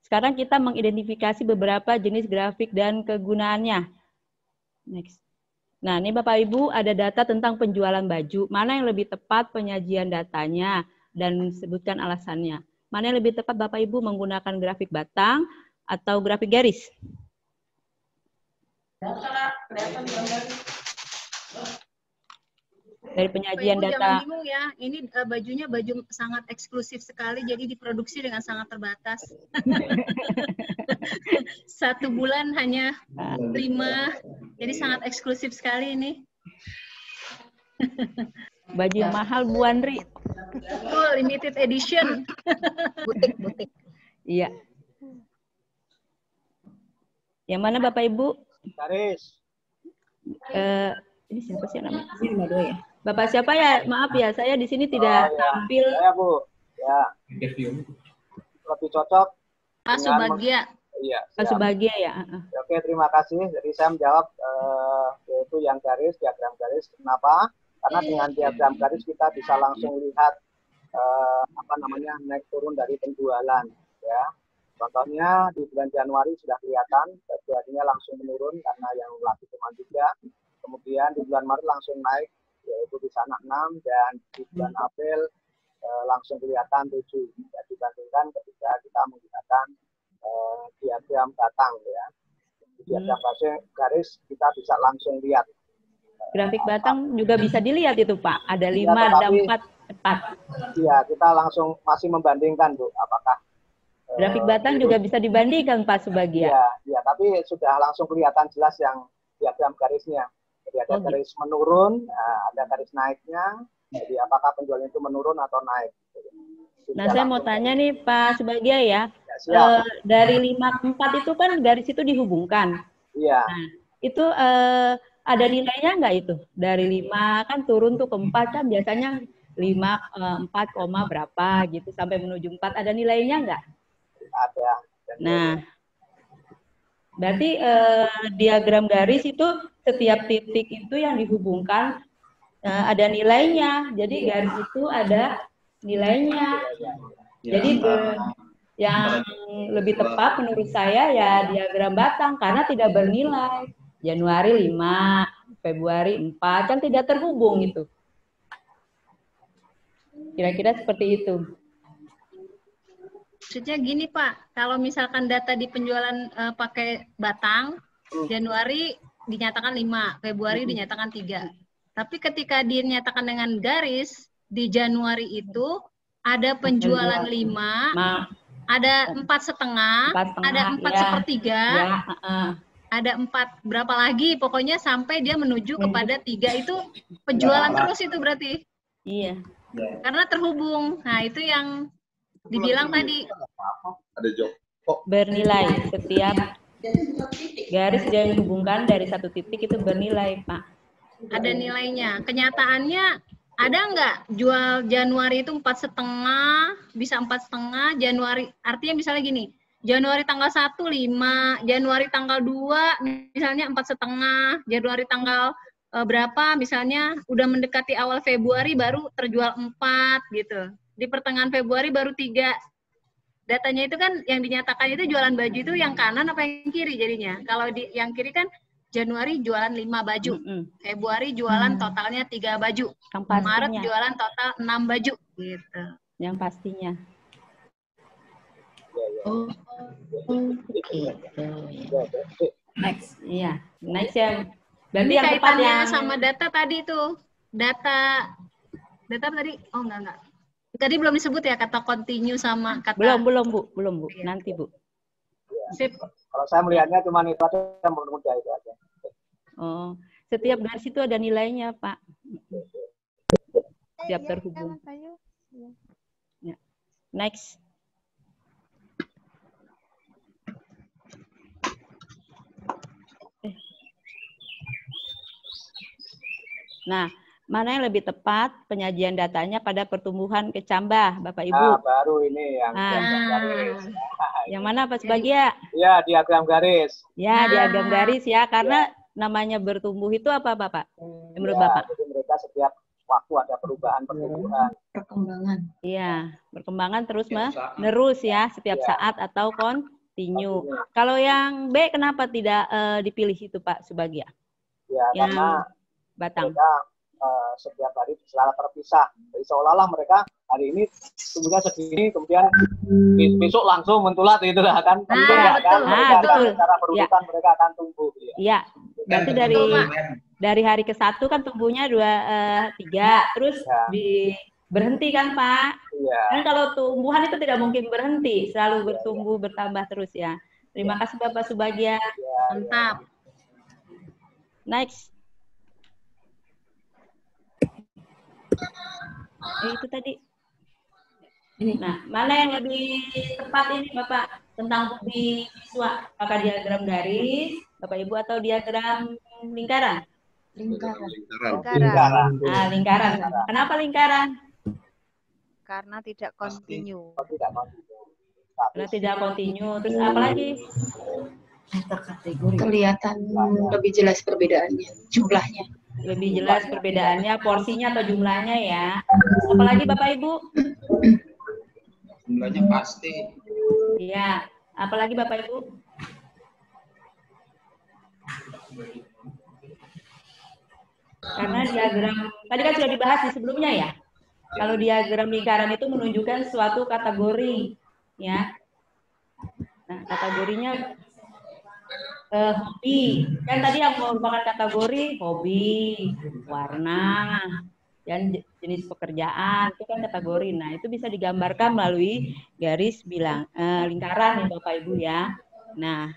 Speaker 3: Sekarang kita mengidentifikasi beberapa jenis grafik dan kegunaannya. Next. Nah, ini Bapak Ibu ada data tentang penjualan baju. Mana yang lebih tepat penyajian datanya dan sebutkan alasannya. Mana yang lebih tepat Bapak Ibu menggunakan grafik batang atau grafik garis? Dari penyajian
Speaker 9: Ibu
Speaker 3: data.
Speaker 9: jangan bingung ya, ini bajunya baju sangat eksklusif sekali, jadi diproduksi dengan sangat terbatas. 1 bulan hanya 5, jadi sangat eksklusif sekali ini.
Speaker 3: Baju yang mahal Bu Andri.
Speaker 9: Betul, limited edition. Butik.
Speaker 3: Iya. Yang mana Bapak Ibu?
Speaker 6: Garis.
Speaker 3: Ini siapa sih namanya? Ini nomor 2 ya. Bapak siapa ya? Maaf ya, saya di sini tidak tampil.
Speaker 6: Saya Bu, ya. Lebih cocok.
Speaker 9: Pak Subagia.
Speaker 6: Iya.
Speaker 3: Pak Subagia ya.
Speaker 6: Oke, terima kasih. Jadi saya menjawab yaitu yang garis, diagram garis. Kenapa? Karena dengan diagram garis kita bisa langsung lihat naik turun dari penjualan. Ya. Contohnya di bulan Januari sudah kelihatan, Februarinya langsung menurun karena yang laku cuma 3. Kemudian di bulan Maret langsung naik, yaitu di sana 6, dan di bulan April langsung kelihatan 7. Ya, dibandingkan ketika kita menggunakan diagram batang ya. Diagram garis kita bisa langsung lihat.
Speaker 3: Grafik batang juga bisa dilihat itu Pak. Ada 5, ada 4.
Speaker 6: Iya, kita langsung masih membandingkan Bu, apakah
Speaker 3: grafik batang juga bisa dibandingkan Pak Subagia.
Speaker 6: Iya, tapi sudah langsung kelihatan jelas yang diagram garisnya. Jadi ada garis menurun, ada garis naiknya. Jadi apakah penjualan itu menurun atau naik? Jadi
Speaker 3: nah, saya mau tanya nih Pak Subagia ya. Dari 5 ke 4 itu kan garis itu dihubungkan.
Speaker 6: Iya.
Speaker 3: Nah, itu ada nilainya nggak itu? Dari 5 kan turun tuh ke 4 kan biasanya 5, 4, berapa gitu sampai menuju 4. Ada nilainya nggak?
Speaker 6: Ada.
Speaker 3: Nah, berarti diagram garis itu setiap titik itu yang dihubungkan ada nilainya. Jadi garis itu ada nilainya. Jadi yang lebih tepat menurut saya ya diagram batang karena tidak bernilai. Januari 5, Februari 4 kan tidak terhubung itu. Kira-kira seperti itu.
Speaker 9: Maksudnya gini Pak, kalau misalkan data di penjualan pakai batang, Januari dinyatakan 5, Februari dinyatakan 3. Tapi ketika dinyatakan dengan garis, di Januari itu ada penjualan 5, ada 4,5, ada 4/3, ada 4 berapa lagi, pokoknya sampai dia menuju kepada 3 itu penjualan terus itu berarti.
Speaker 3: Iya.
Speaker 9: Karena terhubung. Nah, itu yang dibilang tadi.
Speaker 11: Ada job.
Speaker 3: Bernilai setiap garis yang dihubungkan dari satu titik itu bernilai, Pak.
Speaker 9: Ada nilainya. Kenyataannya ada nggak jual Januari itu 4,5, bisa 4,5, Januari, artinya misalnya gini, Januari tanggal 1, 5, Januari tanggal 2, misalnya 4,5, Januari tanggal berapa, misalnya udah mendekati awal Februari baru terjual 4 gitu. Di pertengahan Februari baru 3. Datanya itu kan yang dinyatakan itu jualan baju itu yang kanan apa yang kiri jadinya? Kalau di yang kiri kan Januari jualan 5 baju, Februari jualan totalnya 3 baju, Maret jualan total 6 baju gitu.
Speaker 3: Yang pastinya.
Speaker 17: Oh, gitu.
Speaker 3: Next, iya. Next yang berarti
Speaker 9: ini
Speaker 3: yang tepat
Speaker 9: kaitannya
Speaker 3: yang
Speaker 9: sama data tadi tuh. Data tadi, oh enggak. Tadi belum disebut ya kata continue sama kata.
Speaker 3: Belum Bu. Nanti Bu.
Speaker 9: Sip.
Speaker 6: Kalau saya melihatnya cuma itu aja yang mudah itu aja.
Speaker 3: Oh, setiap garis itu ada nilainya, Pak. Setiap terhubung. Ya. Next. Nah, mana yang lebih tepat penyajian datanya pada pertumbuhan kecambah, Bapak Ibu?
Speaker 6: Nah, baru ini yang diagram garis.
Speaker 3: Yang mana Pak Subagia?
Speaker 6: Ya, diagram garis.
Speaker 3: Ya, diagram garis ya, karena namanya bertumbuh itu apa, Bapak? Menurut Bapak?
Speaker 6: Jadi mereka setiap waktu ada perubahan pertumbuhan.
Speaker 17: Perkembangan.
Speaker 3: Iya, perkembangan terus menerus ya, setiap saat atau continue. Kalau yang B kenapa tidak dipilih itu Pak Subagia?
Speaker 6: Ya,
Speaker 3: yang
Speaker 6: karena
Speaker 3: batang.
Speaker 6: Mereka setiap hari secara terpisah. Jadi seolah-olah mereka hari ini tumbuhnya segini, kemudian besok langsung mentulat gitu lah kan. Tentu kan mereka akan secara berurutan mereka akan tumbuh.
Speaker 3: Iya. Berarti dari hari ke-1 kan tumbuhnya 2, 3, terus berhenti kan Pak?
Speaker 6: Iya.
Speaker 3: Kan kalau tumbuhan itu tidak mungkin berhenti, selalu bertumbuh bertambah terus ya. Terima kasih Bapak Subagia.
Speaker 9: Mantap.
Speaker 3: Next. Itu tadi. Nah, mana yang lebih tepat ini Bapak tentang bukti siswa? Apakah diagram garis, Bapak Ibu, atau diagram lingkaran?
Speaker 17: Lingkaran.
Speaker 3: Ah, lingkaran. Kenapa lingkaran?
Speaker 16: Karena tidak continue.
Speaker 3: Karena tidak continue. Terus apa lagi?
Speaker 17: Kelihatan lebih jelas perbedaannya, jumlahnya.
Speaker 3: Lebih jelas perbedaannya, porsinya atau jumlahnya ya. Apalagi Bapak Ibu?
Speaker 7: Jumlahnya pasti.
Speaker 3: Iya. Apalagi Bapak Ibu? Karena diagram, tadi kan sudah dibahas di sebelumnya ya. Kalau diagram lingkaran itu menunjukkan suatu kategori, ya. Nah, kategorinya hobi. Kan tadi yang merupakan kategori hobi, warna, dan jenis pekerjaan itu kan kategori. Nah, itu bisa digambarkan melalui garis lingkaran ya Bapak Ibu ya. Nah,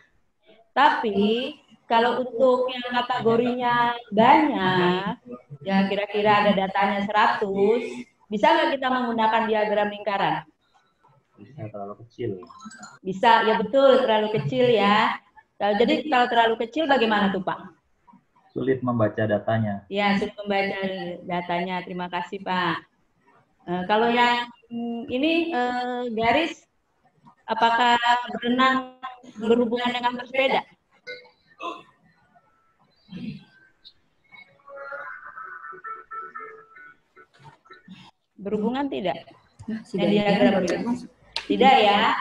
Speaker 3: tapi kalau untuk yang kategorinya banyak, ya kira-kira ada datanya 100, bisa nggak kita menggunakan diagram lingkaran?
Speaker 19: Bisa, terlalu kecil.
Speaker 3: Bisa, ya betul, terlalu kecil ya. Jadi kalau terlalu kecil bagaimana tuh Pak?
Speaker 19: Sulit membaca datanya.
Speaker 3: Ya, sulit membaca datanya. Terima kasih Pak. Kalau yang ini garis, apakah berenang berhubungan dengan bersepeda? Berhubungan tidak? Tidak ya?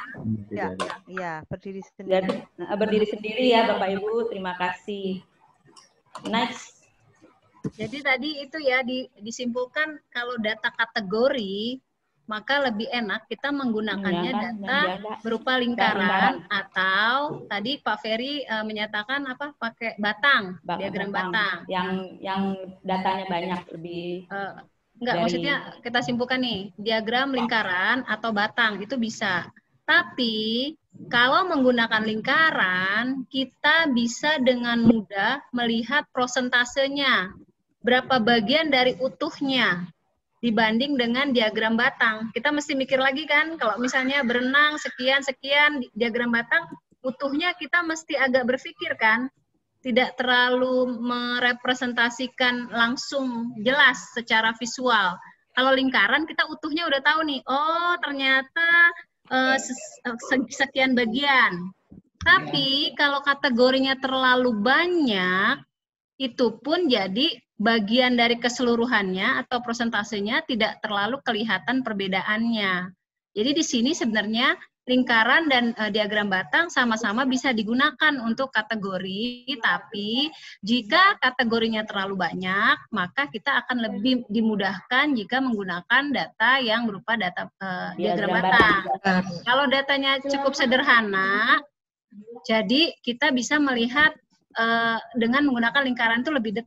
Speaker 16: Iya, berdiri sendiri.
Speaker 3: Berdiri sendiri ya Bapak Ibu, terima kasih. Next.
Speaker 9: Jadi tadi itu ya disimpulkan kalau data kategori maka lebih enak kita menggunakannya data berupa lingkaran atau tadi Pak Ferry menyatakan apa pakai batang, diagram batang.
Speaker 3: Yang datanya banyak lebih
Speaker 9: enggak, maksudnya kita simpulkan nih, diagram lingkaran atau batang itu bisa. Tapi kalau menggunakan lingkaran, kita bisa dengan mudah melihat prosentasenya. Berapa bagian dari utuhnya dibanding dengan diagram batang. Kita mesti mikir lagi kan, kalau misalnya berenang sekian-sekian diagram batang, utuhnya kita mesti agak berpikir kan. Tidak terlalu merepresentasikan langsung jelas secara visual. Kalau lingkaran kita utuhnya udah tahu nih, oh ternyata sekian bagian. Tapi kalau kategorinya terlalu banyak, itu pun jadi bagian dari keseluruhannya atau prosentasenya tidak terlalu kelihatan perbedaannya. Jadi di sini sebenarnya lingkaran dan diagram batang sama-sama bisa digunakan untuk kategori, tapi jika kategorinya terlalu banyak, maka kita akan lebih dimudahkan jika menggunakan data yang berupa data diagram batang. Kalau datanya cukup sederhana, jadi kita bisa melihat dengan menggunakan lingkaran itu lebih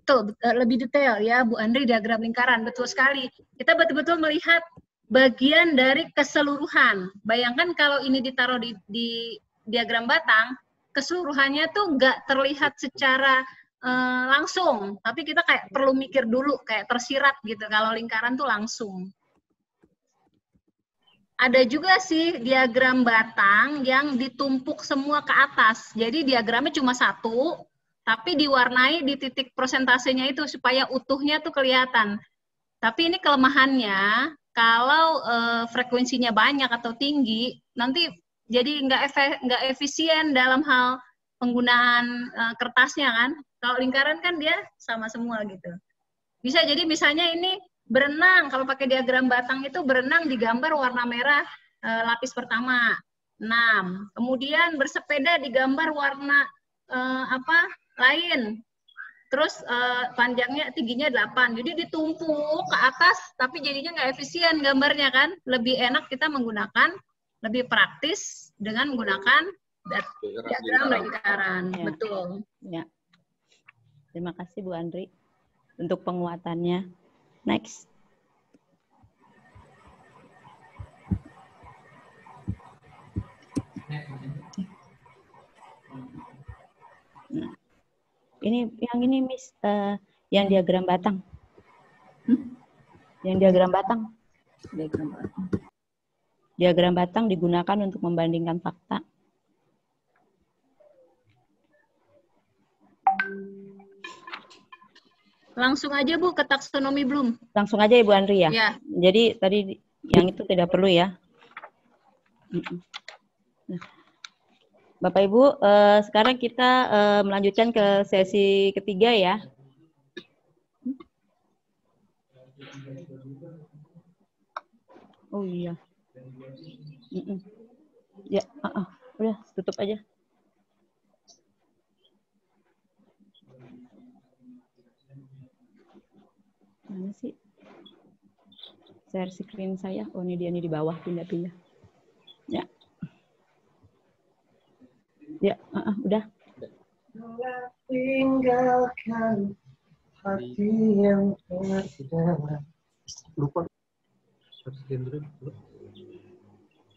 Speaker 9: detail ya Bu Andri, diagram lingkaran betul sekali. Kita betul-betul melihat bagian dari keseluruhan. Bayangkan kalau ini ditaruh di diagram batang, keseluruhannya tuh nggak terlihat secara langsung, tapi kita kayak perlu mikir dulu, kayak tersirat gitu. Kalau lingkaran tuh langsung. Ada juga sih diagram batang yang ditumpuk semua ke atas. Jadi diagramnya cuma satu, tapi diwarnai di titik prosentasenya itu supaya utuhnya tuh kelihatan. Tapi ini kelemahannya, kalau frekuensinya banyak atau tinggi, nanti jadi nggak efisien dalam hal penggunaan kertasnya kan. Kalau lingkaran kan dia sama semua gitu. Bisa jadi misalnya ini berenang, kalau pakai diagram batang itu berenang digambar warna merah lapis pertama 6. Kemudian bersepeda digambar warna lain. Terus panjangnya tingginya 8. Jadi ditumpuk ke atas tapi jadinya nggak efisien gambarnya kan. Lebih enak kita menggunakan, lebih praktis dengan menggunakan diagram lingkaran.
Speaker 3: Ya.
Speaker 9: Betul.
Speaker 3: Ya. Terima kasih Bu Andri untuk penguatannya. Next. Nah, ini Miss, yang diagram batang. Yang diagram batang. Diagram batang digunakan untuk membandingkan fakta.
Speaker 9: Langsung aja Bu ke taksonomi Bloom.
Speaker 3: Langsung aja Ibu Andri ya?
Speaker 9: Ya.
Speaker 3: Jadi tadi yang itu tidak perlu ya? Nah, Bapak Ibu, sekarang kita melanjutkan ke sesi ketiga ya. Oh iya. Ya, udah tutup aja. Mana sih? Share screen saya. Oh ini dia nih di bawah, pindah-pindah. Ya. Ya, udah.
Speaker 20: Tinggalkan hati yang terdalam. Lupa.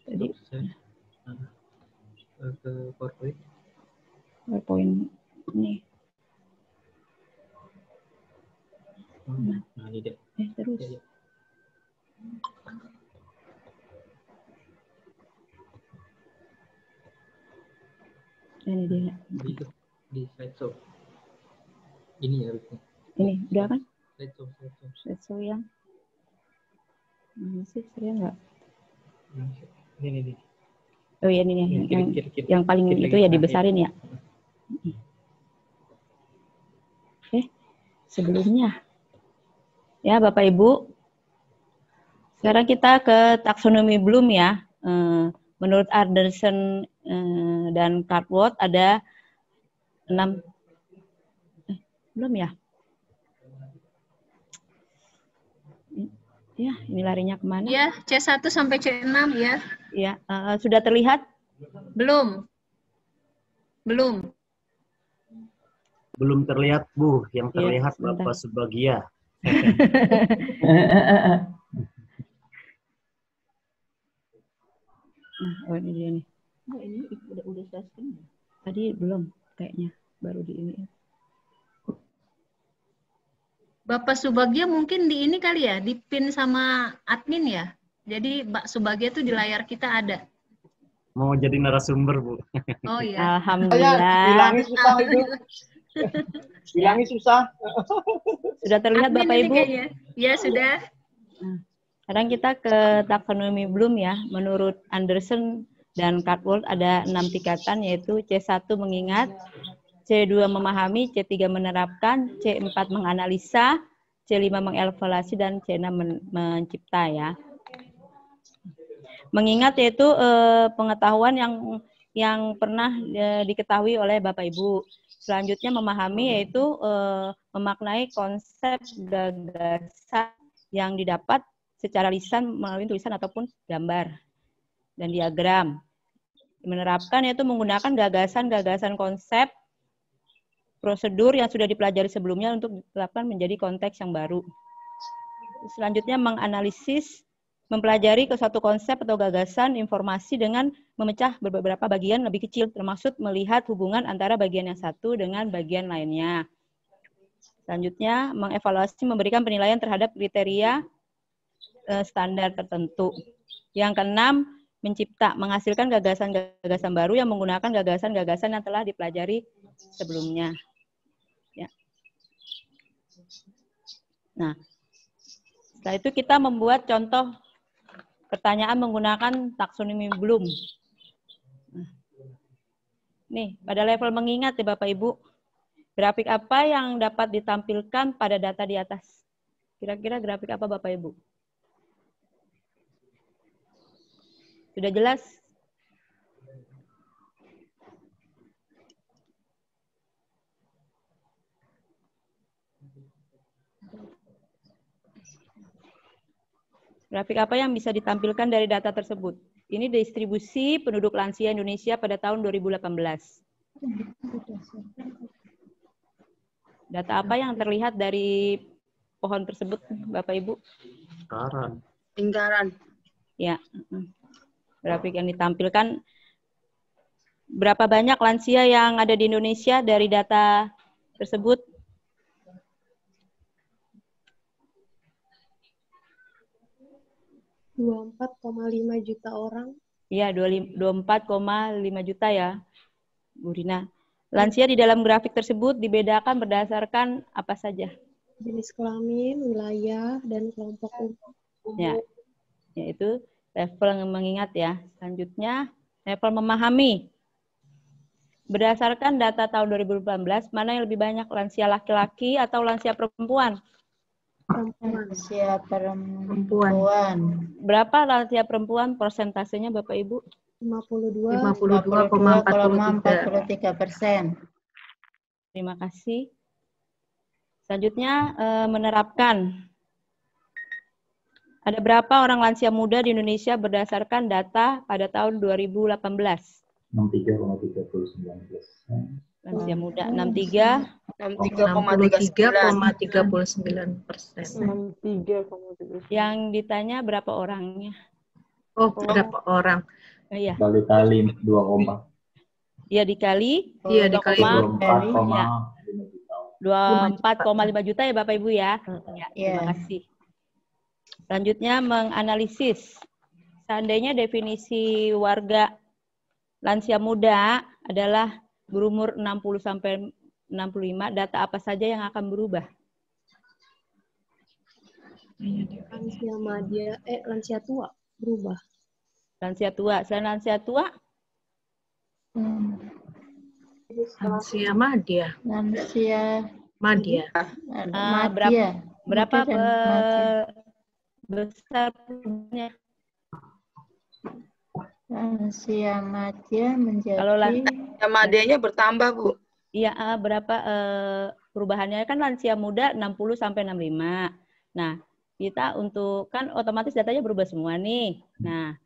Speaker 3: Tadi
Speaker 20: ke PowerPoint.
Speaker 3: PowerPoint ini.
Speaker 20: Nah, ini deh.
Speaker 3: Terus.
Speaker 20: Ya.
Speaker 3: Ini dia.
Speaker 20: Di slideshow. Ini ya harusnya.
Speaker 3: Ini udah kan?
Speaker 20: Slideshow.
Speaker 3: Yang mana sih? Saya enggak.
Speaker 20: Ini.
Speaker 3: Oh iya ini nih, yang paling
Speaker 20: kiri
Speaker 3: itu ya dibesarin ya. Oke, sebelumnya ya Bapak Ibu, sekarang kita ke taksonomi Bloom ya. Menurut Anderson dan Cartwright ada 6. Belum ya? Ya, ini larinya kemana?
Speaker 9: Ya, C1 sampai C6 ya.
Speaker 3: Ya, sudah terlihat?
Speaker 9: Belum.
Speaker 13: Belum terlihat, Bu. Yang terlihat ya, Bapak Subagia.
Speaker 3: Oh, ini dia nih. Oh, ini udah selesai. Tadi belum kayaknya, baru di ini.
Speaker 9: Bapak Subagia mungkin di ini kali ya, dipin sama admin ya. Jadi Mbak Subagia tuh di layar kita ada.
Speaker 13: Mau jadi narasumber, Bu.
Speaker 9: Oh iya.
Speaker 3: Alhamdulillah.
Speaker 6: Bilangnya susah itu. Bilangnya susah.
Speaker 3: Sudah terlihat
Speaker 9: admin
Speaker 3: Bapak Ibu?
Speaker 9: Kayaknya. Ya, sudah.
Speaker 3: Sekarang kita ke taksonomi Bloom ya. Menurut Anderson dan Cartwright ada 6 tingkatan, yaitu C1 mengingat, C2 memahami, C3 menerapkan, C4 menganalisa, C5 mengevaluasi, dan C6 mencipta ya. Mengingat yaitu pengetahuan yang pernah diketahui oleh Bapak Ibu. Selanjutnya memahami yaitu memaknai konsep gagasan yang didapat secara lisan melalui tulisan ataupun gambar dan diagram. Menerapkan yaitu menggunakan gagasan-gagasan konsep prosedur yang sudah dipelajari sebelumnya untuk diterapkan menjadi konteks yang baru. Selanjutnya menganalisis, mempelajari ke suatu konsep atau gagasan informasi dengan memecah beberapa bagian lebih kecil, termasuk melihat hubungan antara bagian yang satu dengan bagian lainnya. Selanjutnya mengevaluasi, memberikan penilaian terhadap kriteria standar tertentu. Yang keenam, mencipta, menghasilkan gagasan-gagasan baru yang menggunakan gagasan-gagasan yang telah dipelajari sebelumnya. Ya. Nah, Setelah itu kita membuat contoh pertanyaan menggunakan taksonomi Bloom. Nih, pada level mengingat ya Bapak Ibu, grafik apa yang dapat ditampilkan pada data di atas? Kira-kira grafik apa Bapak Ibu? Sudah jelas? Grafik apa yang bisa ditampilkan dari data tersebut? Ini distribusi penduduk lansia Indonesia pada tahun 2018. Data apa yang terlihat dari pohon tersebut, Bapak Ibu?
Speaker 5: Lingkaran.
Speaker 3: Ya. Grafik yang ditampilkan, berapa banyak lansia yang ada di Indonesia dari data tersebut?
Speaker 8: $24,5 juta orang.
Speaker 3: Iya, 24,5 juta ya, Bu Rina. Lansia di dalam grafik tersebut dibedakan berdasarkan apa saja?
Speaker 8: Jenis kelamin, wilayah, dan kelompok umur.
Speaker 3: Ya, yaitu level mengingat ya. Selanjutnya, level memahami. Berdasarkan data tahun 2018, mana yang lebih banyak, lansia laki-laki atau lansia perempuan?
Speaker 17: Lansia perempuan.
Speaker 3: Berapa lansia perempuan persentasenya Bapak Ibu?
Speaker 17: 52,43%.
Speaker 3: Terima kasih. Selanjutnya menerapkan. Ada berapa orang lansia muda di Indonesia berdasarkan data pada tahun 2018?
Speaker 19: 63,39%.
Speaker 3: Lansia muda
Speaker 10: 63,39%.
Speaker 3: Yang ditanya berapa orangnya?
Speaker 10: Oh, berapa orang?
Speaker 3: Iya.
Speaker 19: Kali 2,
Speaker 3: Iya dikali.
Speaker 10: Iya dikali
Speaker 3: 24,5 juta ya Bapak Ibu ya. Ya, terima kasih. Selanjutnya menganalisis. Seandainya definisi warga lansia muda adalah berumur 60 sampai 65, data apa saja yang akan berubah?
Speaker 8: Lansia madya, lansia tua berubah.
Speaker 3: Lansia tua. Selain lansia tua?
Speaker 10: Lansia madya.
Speaker 17: Lansia
Speaker 10: madya.
Speaker 3: Berapa besar perubahannya?
Speaker 17: Lansia madya menjadi.
Speaker 3: Kalau
Speaker 5: lansia madyanya bertambah, Bu.
Speaker 3: Iya, berapa perubahannya? Kan lansia muda 60 sampai 65. Nah, kita untuk kan otomatis datanya berubah semua nih. Nah,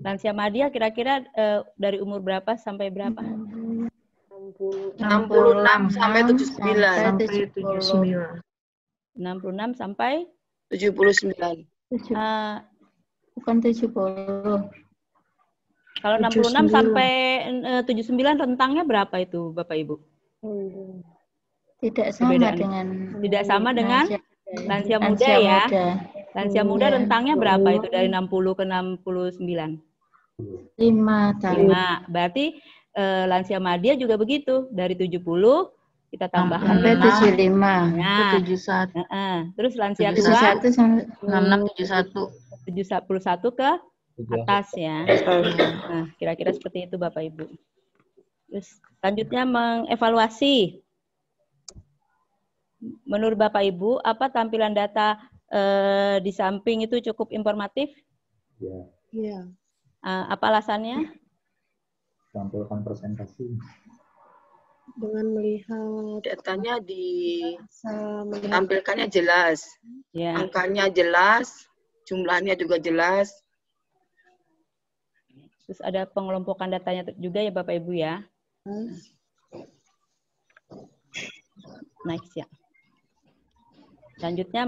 Speaker 3: lansia madya kira-kira dari umur berapa sampai berapa?
Speaker 5: 66 sampai 79.
Speaker 3: 66 sampai
Speaker 5: 79.
Speaker 17: Bukan 70.
Speaker 3: Kalau 66 sampai 79 rentangnya berapa itu Bapak Ibu?
Speaker 17: Tidak sama dengan
Speaker 3: lansia muda ya. Lansia muda rentangnya berapa itu dari 60 ke 69?
Speaker 17: 5 tahun.
Speaker 3: 5. Berarti lansia madya juga begitu, dari 70 kita tambahkan
Speaker 17: sampai 75.
Speaker 3: Nah,
Speaker 17: 71.
Speaker 3: Terus lansia tua
Speaker 17: 71 sampai
Speaker 3: 71 ke atas ya. Nah, kira-kira seperti itu Bapak Ibu. Terus selanjutnya mengevaluasi. Menurut Bapak Ibu, apa tampilan data di samping itu cukup informatif?
Speaker 8: Iya.
Speaker 3: Apa alasannya?
Speaker 19: Tampilkan presentasi.
Speaker 8: Dengan melihat
Speaker 5: datanya tampilkannya jelas.
Speaker 3: Ya.
Speaker 5: Angkanya jelas, jumlahnya juga jelas.
Speaker 3: Terus ada pengelompokan datanya juga ya Bapak Ibu ya. Next ya. Selanjutnya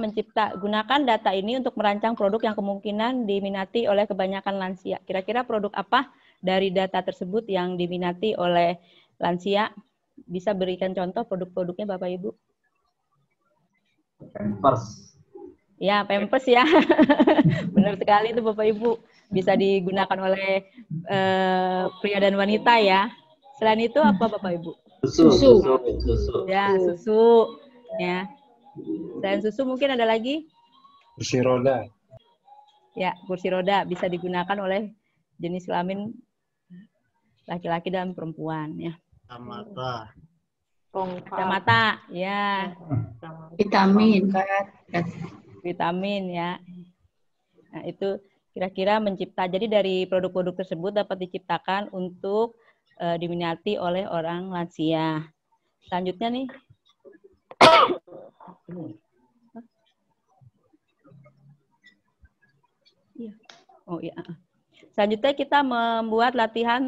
Speaker 3: gunakan data ini untuk merancang produk yang kemungkinan diminati oleh kebanyakan lansia. Kira-kira produk apa dari data tersebut yang diminati oleh lansia? Bisa berikan contoh produk-produknya Bapak Ibu?
Speaker 19: Pampers.
Speaker 3: Ya, Pampers ya. Benar sekali itu Bapak Ibu. Bisa digunakan oleh pria dan wanita ya. Selain itu apa Bapak Ibu?
Speaker 19: Susu.
Speaker 3: Ya, susu. Ya. Selain susu mungkin ada lagi?
Speaker 15: Kursi roda.
Speaker 3: Ya, kursi roda bisa digunakan oleh jenis kelamin laki-laki dan perempuan ya.
Speaker 13: Kacamata.
Speaker 3: Kacamata, ya.
Speaker 17: Vitamin.
Speaker 3: Vitamin ya. Nah, itu kira-kira mencipta. Jadi dari produk-produk tersebut dapat diciptakan untuk diminati oleh orang lansia. Selanjutnya nih. Oh iya. Selanjutnya kita membuat latihan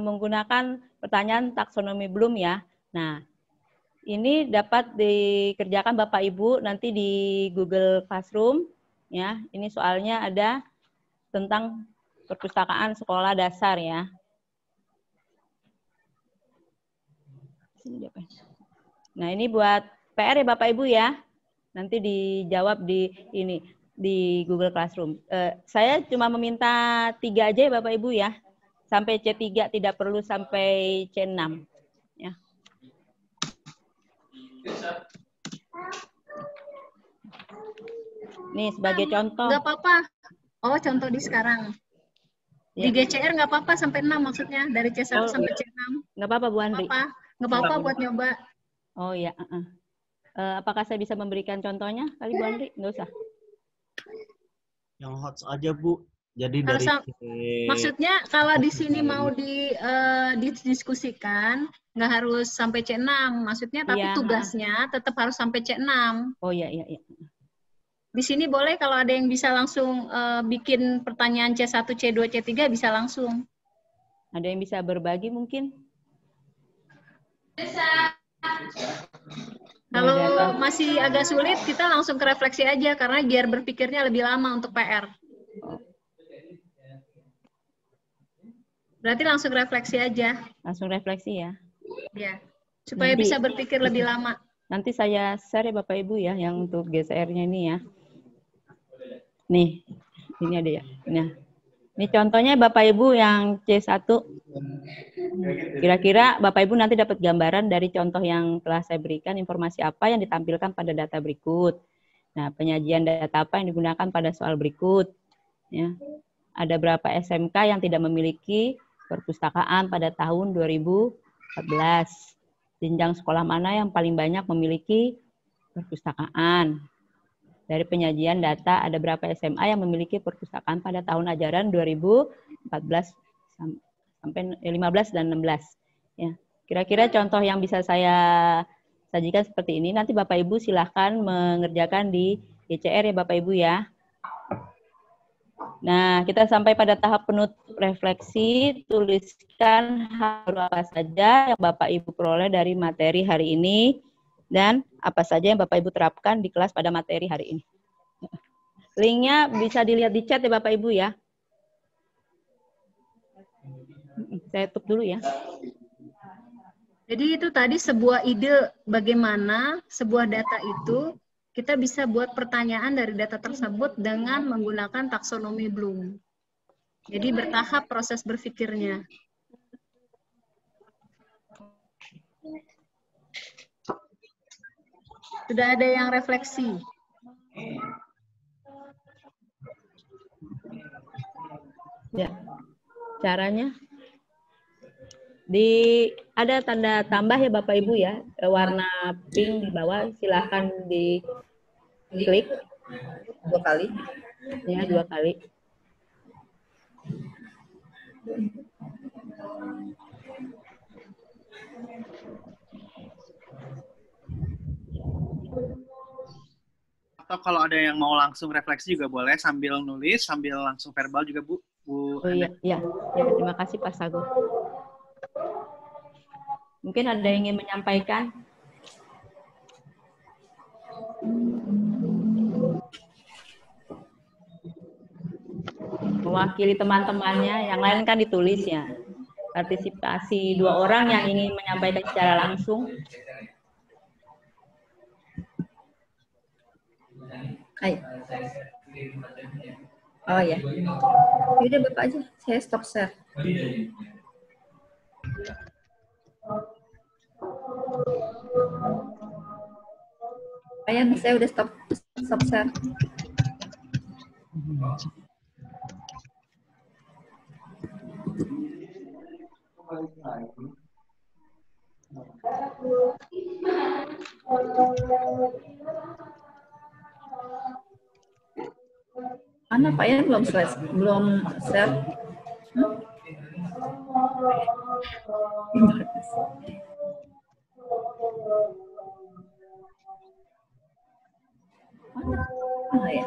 Speaker 3: menggunakan pertanyaan taksonomi Bloom ya. Nah, ini dapat dikerjakan Bapak Ibu nanti di Google Classroom ya. Ini soalnya ada tentang perpustakaan sekolah dasar ya. Nah, ini buat PR ya Bapak Ibu ya. Nanti dijawab di Google Classroom. Saya cuma meminta 3 aja ya Bapak Ibu ya. Sampai C3, tidak perlu sampai C6 ya. Nih sebagai contoh.
Speaker 9: Nggak apa-apa. Oh, contoh di sekarang.
Speaker 3: Ya.
Speaker 9: Di GCR nggak apa-apa sampai 6 maksudnya. Dari C1 sampai C6.
Speaker 3: Nggak apa-apa Bu Andri.
Speaker 9: Nggak apa-apa buat nyoba.
Speaker 3: Oh ya. Apakah saya bisa memberikan contohnya kali Bu Andri? Nggak usah.
Speaker 13: Yang hot aja Bu. Jadi
Speaker 9: Kalau
Speaker 13: dari
Speaker 9: maksudnya kalau di sini mau didiskusikan nggak harus sampai C6. Maksudnya tapi
Speaker 3: Iya,
Speaker 9: tugasnya tetap harus sampai C6.
Speaker 3: Oh iya.
Speaker 9: Di sini boleh kalau ada yang bisa langsung bikin pertanyaan C1, C2, C3 bisa langsung.
Speaker 3: Ada yang bisa berbagi mungkin?
Speaker 9: Kalau masih agak sulit, kita langsung ke refleksi aja, karena biar berpikirnya lebih lama untuk PR. Berarti langsung refleksi aja.
Speaker 3: Langsung refleksi ya.
Speaker 9: Ya, supaya bisa berpikir lebih lama.
Speaker 3: Nanti saya share ya Bapak Ibu ya, yang untuk GCR-nya ini ya. Nih, ini ada ya. Nah, ini contohnya Bapak Ibu yang C1. Kira-kira Bapak Ibu nanti dapat gambaran dari contoh yang telah saya berikan, informasi apa yang ditampilkan pada data berikut. Nah, penyajian data apa yang digunakan pada soal berikut. Ya. Ada berapa SMK yang tidak memiliki perpustakaan pada tahun 2014. Jenjang sekolah mana yang paling banyak memiliki perpustakaan. Dari penyajian data, ada berapa SMA yang memiliki perpustakaan pada tahun ajaran 2014 sampai 15 dan 16. Ya. Kira-kira contoh yang bisa saya sajikan seperti ini. Nanti Bapak Ibu silahkan mengerjakan di GCR ya Bapak Ibu ya. Nah, kita sampai pada tahap penutup refleksi. Tuliskan hal apa saja yang Bapak Ibu peroleh dari materi hari ini dan apa saja yang Bapak Ibu terapkan di kelas pada materi hari ini. Linknya bisa dilihat di chat ya Bapak Ibu ya. Saya tutup dulu ya.
Speaker 9: Jadi itu tadi sebuah ide bagaimana sebuah data itu kita bisa buat pertanyaan dari data tersebut dengan menggunakan taksonomi Bloom. Jadi bertahap proses berpikirnya. Sudah ada yang refleksi?
Speaker 3: Ya, caranya ada tanda tambah ya Bapak Ibu ya, warna pink di bawah, silahkan diklik
Speaker 1: 2 kali.
Speaker 3: Ya, 2 kali.
Speaker 21: Atau kalau ada yang mau langsung refleksi juga boleh sambil nulis, sambil langsung verbal juga Bu.
Speaker 3: Oh iya, ya, terima kasih Pak Sago. Mungkin ada yang ingin menyampaikan? Mewakili teman-temannya, yang lain kan ditulis ya. Partisipasi 2 orang yang ingin menyampaikan secara langsung.
Speaker 1: Ayo. Oh ya. Yaudah Bapak aja, saya stop share. Ayan, saya udah stop share. Mana Pak Yan belum share? Mana ya?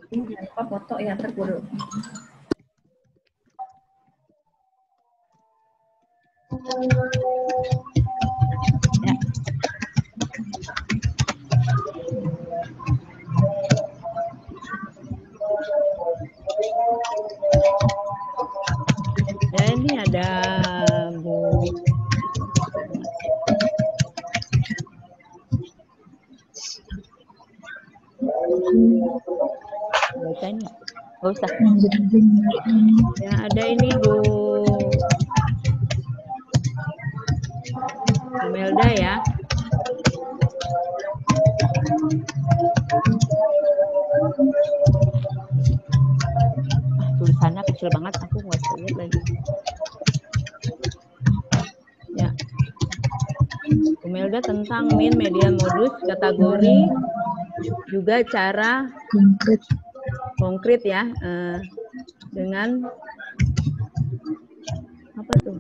Speaker 1: Ini apa foto ya terburu.
Speaker 3: Ya ini ada Bu. Bacanya, nggak usah. Ya ada ini Bu Melda ya. Tulisannya kecil banget, aku nggak bisa lihat lagi. Ya, Bu Melda tentang min, median, modus, kategori, juga cara konkret ya, dengan apa tuh?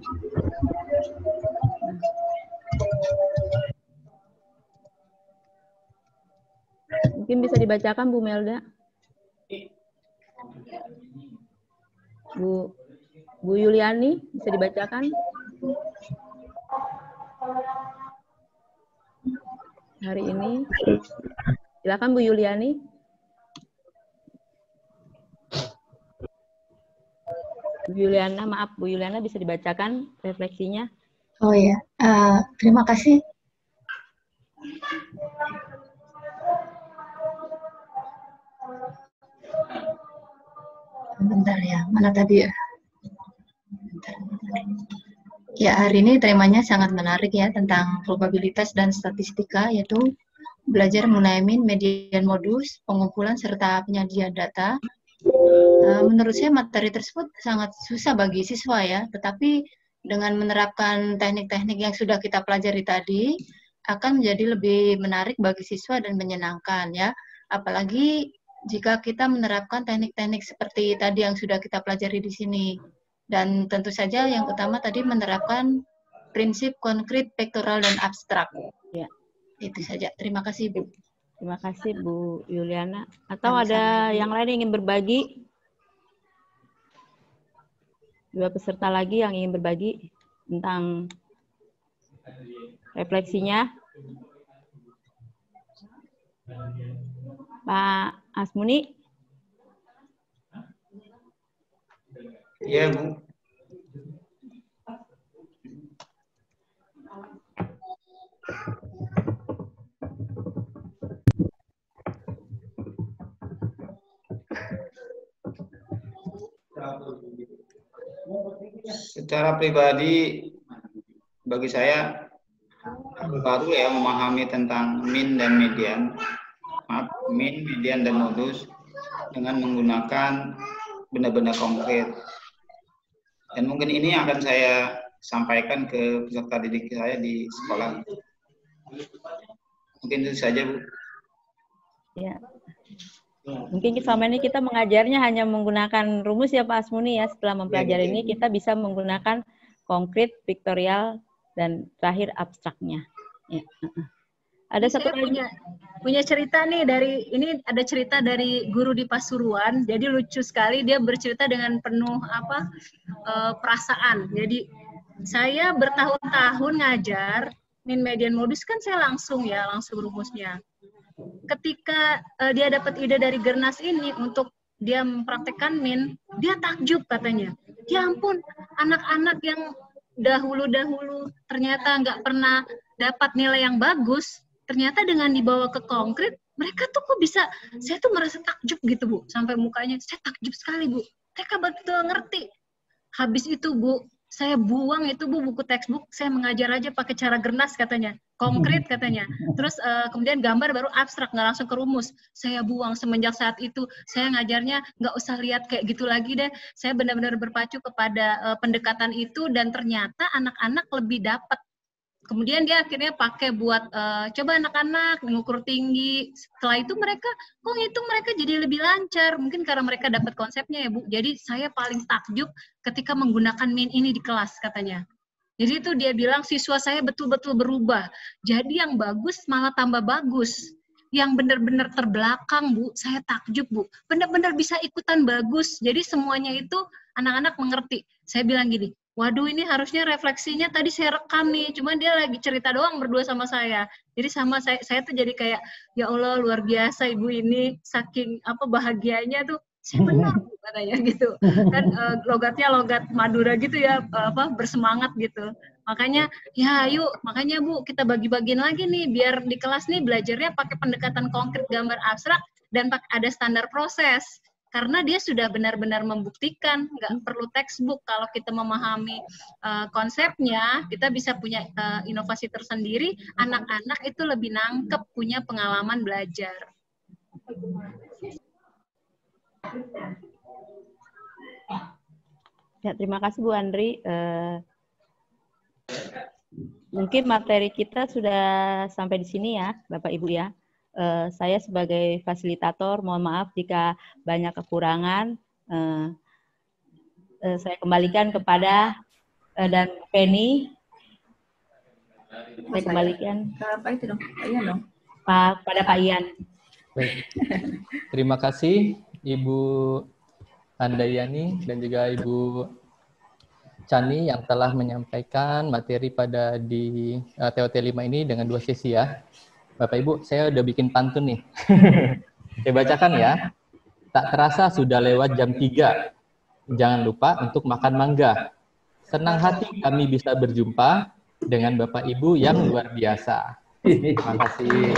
Speaker 3: Mungkin bisa dibacakan Bu Melda. Bu Yuliani bisa dibacakan hari ini. Silakan Bu Yuliani. Bu Yuliana, maaf Bu Yuliana, bisa dibacakan refleksinya?
Speaker 17: Oh ya, terima kasih. Bentar ya, mana tadi ya? Ya, hari ini temanya sangat menarik ya, tentang probabilitas dan statistika, yaitu belajar mengenai min, median, modus, pengumpulan, serta penyajian data. Menurut saya materi tersebut sangat susah bagi siswa ya, tetapi dengan menerapkan teknik-teknik yang sudah kita pelajari tadi, akan menjadi lebih menarik bagi siswa dan menyenangkan ya. Apalagi jika kita menerapkan teknik-teknik seperti tadi yang sudah kita pelajari di sini. Dan tentu saja yang utama tadi menerapkan prinsip konkret, vektoral, dan abstrak.
Speaker 3: Ya.
Speaker 17: Itu saja. Terima kasih, Bu.
Speaker 3: Terima kasih, Bu Yuliana. Atau ada yang lain yang ingin berbagi? Dua peserta lagi yang ingin berbagi tentang refleksinya. Pak Asmuni.
Speaker 2: Iya, Bu. Secara pribadi, bagi saya baru ya memahami tentang min dan median. Maaf, min, median, dan modus dengan menggunakan benda-benda konkret. Dan mungkin ini akan saya sampaikan ke peserta didik saya di sekolah. Mungkin itu saja, Bu.
Speaker 3: Ya. Mungkin selama ini kita mengajarnya hanya menggunakan rumus ya Pak Asmuni ya. Setelah mempelajari ini kita bisa menggunakan konkret, vektorial, dan terakhir abstraknya. Ya. Ada satu lagi.
Speaker 9: Punya cerita nih ada cerita dari guru di Pasuruan. Jadi lucu sekali, dia bercerita dengan penuh perasaan. Jadi saya bertahun-tahun ngajar min, median, modus kan saya langsung rumusnya. Ketika dia dapat ide dari Gernas ini untuk dia mempraktekkan min, dia takjub katanya. Ya ampun, anak-anak yang dahulu ternyata nggak pernah dapat nilai yang bagus, ternyata dengan dibawa ke konkret mereka tuh kok bisa, saya tuh merasa takjub gitu Bu, sampai mukanya, saya takjub sekali Bu, mereka betul ngerti. Habis itu Bu, saya buang itu Bu buku textbook, saya mengajar aja pakai cara gernas katanya, konkret katanya. Terus kemudian gambar baru abstrak, nggak langsung ke rumus. Saya buang. Semenjak saat itu saya ngajarnya nggak usah lihat kayak gitu lagi deh. Saya benar-benar berpacu kepada pendekatan itu dan ternyata anak-anak lebih dapat. Kemudian dia akhirnya pakai buat coba anak-anak mengukur tinggi. Setelah itu mereka kok ngitung mereka jadi lebih lancar. Mungkin karena mereka dapat konsepnya ya Bu. Jadi saya paling takjub ketika menggunakan min ini di kelas katanya. Jadi itu dia bilang siswa saya betul-betul berubah. Jadi yang bagus malah tambah bagus. Yang benar-benar terbelakang Bu, saya takjub Bu. Benar-benar bisa ikutan bagus. Jadi semuanya itu anak-anak mengerti. Saya bilang gini, waduh ini harusnya refleksinya tadi saya rekam nih, cuman dia lagi cerita doang berdua sama saya. Jadi sama saya tuh jadi kayak, ya Allah luar biasa ibu ini, saking bahagianya tuh, saya benar Bu, katanya gitu. Kan logatnya logat Madura gitu ya, bersemangat gitu. Makanya ya yuk, makanya Bu kita bagi-bagiin lagi nih, biar di kelas nih belajarnya pakai pendekatan konkret gambar abstrak dan ada standar proses. Karena dia sudah benar-benar membuktikan, nggak perlu textbook. Kalau kita memahami konsepnya, kita bisa punya inovasi tersendiri. Anak-anak itu lebih nangkep, punya pengalaman belajar.
Speaker 3: Ya, terima kasih Bu Andri. Mungkin materi kita sudah sampai di sini ya, Bapak Ibu ya. Saya sebagai fasilitator, mohon maaf jika banyak kekurangan. Saya kembalikan kepada dan Penny. Saya kembalikan.
Speaker 1: Apa itu dong? Pak Ian dong.
Speaker 3: Pada Pak Ian.
Speaker 20: Baik. Terima kasih Ibu Handayani dan juga Ibu Chani yang telah menyampaikan materi pada di TOT 5 ini dengan 2 sesi ya. Bapak Ibu, saya udah bikin pantun nih. Saya bacakan ya. Tak terasa sudah lewat jam 3. Jangan lupa untuk makan mangga. Senang hati kami bisa berjumpa dengan Bapak Ibu yang luar biasa. Terima kasih.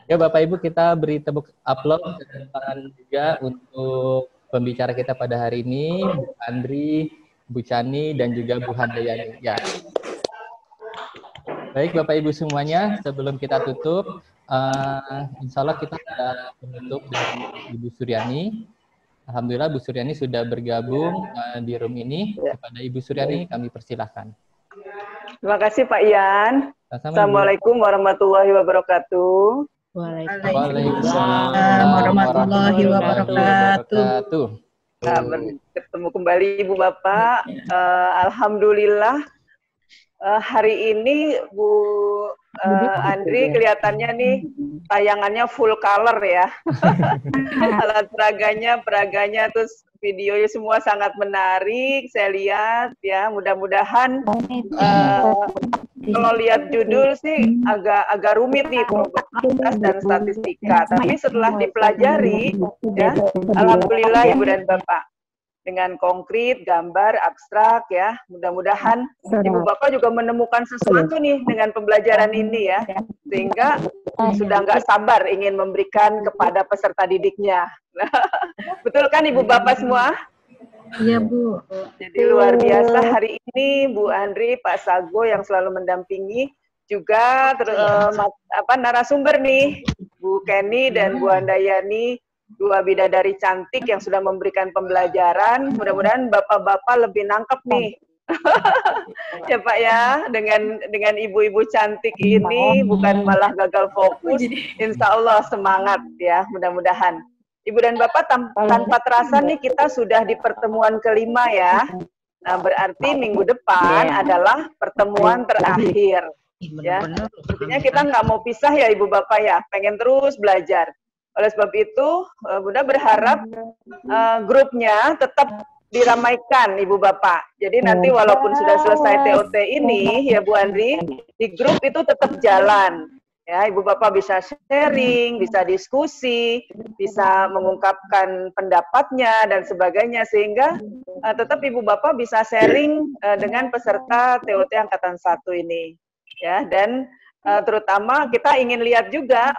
Speaker 20: Ya Bapak Ibu, kita beri tepuk aplaus dan tangan juga untuk pembicara kita pada hari ini, Bu Andri, Bu Chani, dan juga Bu Handayani. Ya. Baik Bapak Ibu semuanya, sebelum kita tutup, insya Allah kita sudah menutup dengan Ibu Suryani. Alhamdulillah Bu Suryani sudah bergabung di room ini. Kepada Ibu Suryani kami persilahkan.
Speaker 4: Terima kasih Pak Ian. Assalamualaikum warahmatullahi wabarakatuh.
Speaker 20: Waalaikumsalam warahmatullahi wabarakatuh.
Speaker 4: Ketemu kembali Ibu Bapak. Alhamdulillah. Hari ini Bu Andri kelihatannya nih tayangannya full color ya. Alat peraganya terus videonya semua sangat menarik. Saya lihat ya, mudah-mudahan kalau lihat judul sih agak rumit nih probabilitas dan statistika. Tapi setelah dipelajari ya, alhamdulillah Ibu dan Bapak. Dengan konkret, gambar, abstrak ya. Mudah-mudahan Ibu Bapak juga menemukan sesuatu nih dengan pembelajaran ini ya. Sehingga sudah nggak sabar ingin memberikan kepada peserta didiknya. Betul kan Ibu Bapak semua?
Speaker 10: Iya Bu.
Speaker 4: Jadi luar biasa hari ini Bu Andri, Pak Sago yang selalu mendampingi. Juga narasumber nih, Bu Kenny dan Bu Handayani. 2 bidadari cantik yang sudah memberikan pembelajaran. Mudah-mudahan bapak-bapak lebih nangkep nih. Ya Pak ya, dengan ibu-ibu cantik ini bukan malah gagal fokus. Insya Allah semangat ya, mudah-mudahan. Ibu dan Bapak tanpa terasa nih kita sudah di pertemuan kelima ya. Nah berarti minggu depan adalah pertemuan terakhir. Ya, artinya kita nggak mau pisah ya Ibu Bapak ya, pengen terus belajar. Oleh sebab itu, Bunda berharap grupnya tetap diramaikan, Ibu Bapak. Jadi nanti walaupun sudah selesai TOT ini, ya Bu Andri, di grup itu tetap jalan. Ya, Ibu Bapak bisa sharing, bisa diskusi, bisa mengungkapkan pendapatnya dan sebagainya, sehingga tetap Ibu Bapak bisa sharing dengan peserta TOT Angkatan 1 ini. Ya, dan terutama kita ingin lihat juga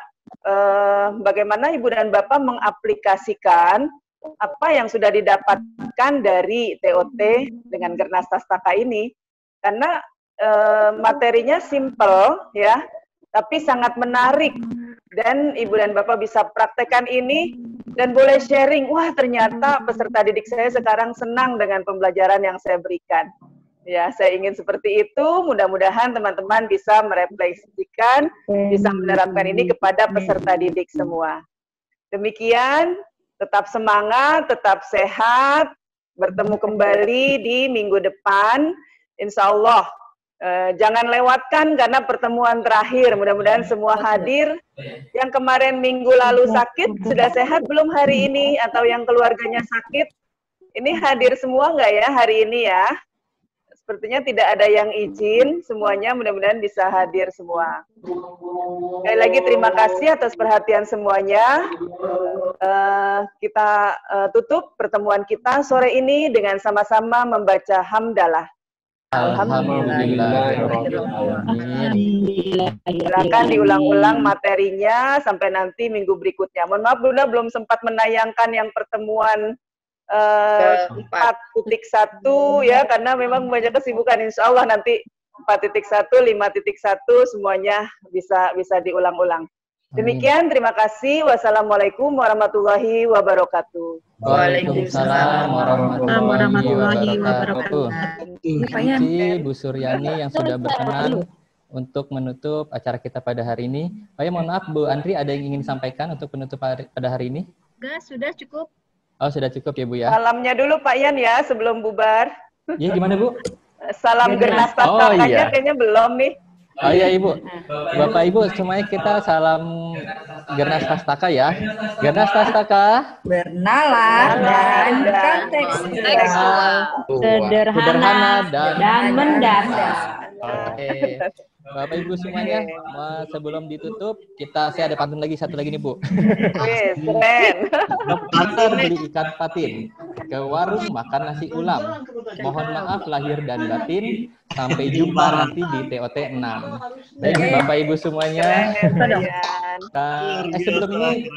Speaker 4: bagaimana Ibu dan Bapak mengaplikasikan apa yang sudah didapatkan dari TOT dengan Gernas Tastaka ini. Karena materinya simple ya, tapi sangat menarik. Dan Ibu dan Bapak bisa praktekkan ini dan boleh sharing, wah ternyata peserta didik saya sekarang senang dengan pembelajaran yang saya berikan. Ya, saya ingin seperti itu. Mudah-mudahan teman-teman bisa merefleksikan, bisa menerapkan ini kepada peserta didik semua. Demikian, tetap semangat, tetap sehat. Bertemu kembali di minggu depan. Insya Allah, jangan lewatkan karena pertemuan terakhir. Mudah-mudahan semua hadir. Yang kemarin minggu lalu sakit, sudah sehat belum hari ini? Atau yang keluarganya sakit, ini hadir semua nggak ya hari ini ya? Sepertinya tidak ada yang izin, semuanya mudah-mudahan bisa hadir semua. Sekali lagi terima kasih atas perhatian semuanya. Kita tutup pertemuan kita sore ini dengan sama-sama membaca hamdalah. Alhamdulillah. Silakan diulang-ulang materinya sampai nanti minggu berikutnya. Mohon maaf Bunda belum sempat menayangkan yang pertemuan 4.1 ya, karena memang banyak kesibukan. Insya Allah nanti 4.1, 5.1 semuanya bisa diulang-ulang. Demikian, terima kasih. Wassalamualaikum warahmatullahi wabarakatuh.
Speaker 20: Waalaikumsalam warahmatullahi wabarakatuh. Terima kasih Bu Suryani yang sudah berkenan untuk menutup acara kita pada hari ini. Oh ya, mohon maaf Bu Andri, ada yang ingin disampaikan untuk penutup pada hari ini?
Speaker 9: Enggak, sudah cukup.
Speaker 20: Oh, sudah cukup ya Bu ya.
Speaker 4: Salamnya dulu Pak Yan ya sebelum bubar.
Speaker 20: Iya, gimana Bu?
Speaker 4: Salam Gernas Tastakanya kayaknya belum nih.
Speaker 20: Oh iya Ibu. Bapak Ibu semuanya kita salam Gernas Tastaka ya. Gernas Tastaka
Speaker 1: bernalar dan kontekstual,
Speaker 3: sederhana dan mendasar.
Speaker 20: Oke. Bapak Ibu semuanya, sebelum ditutup, saya ada pantun lagi satu lagi nih Bu.
Speaker 4: Keren.
Speaker 20: Antar beli ikan patin, ke warung makan nasi ulam. Mohon maaf lahir dan batin. Sampai jumpa nanti di TOT 6. Baik Bapak Ibu semuanya. Sebelum ini.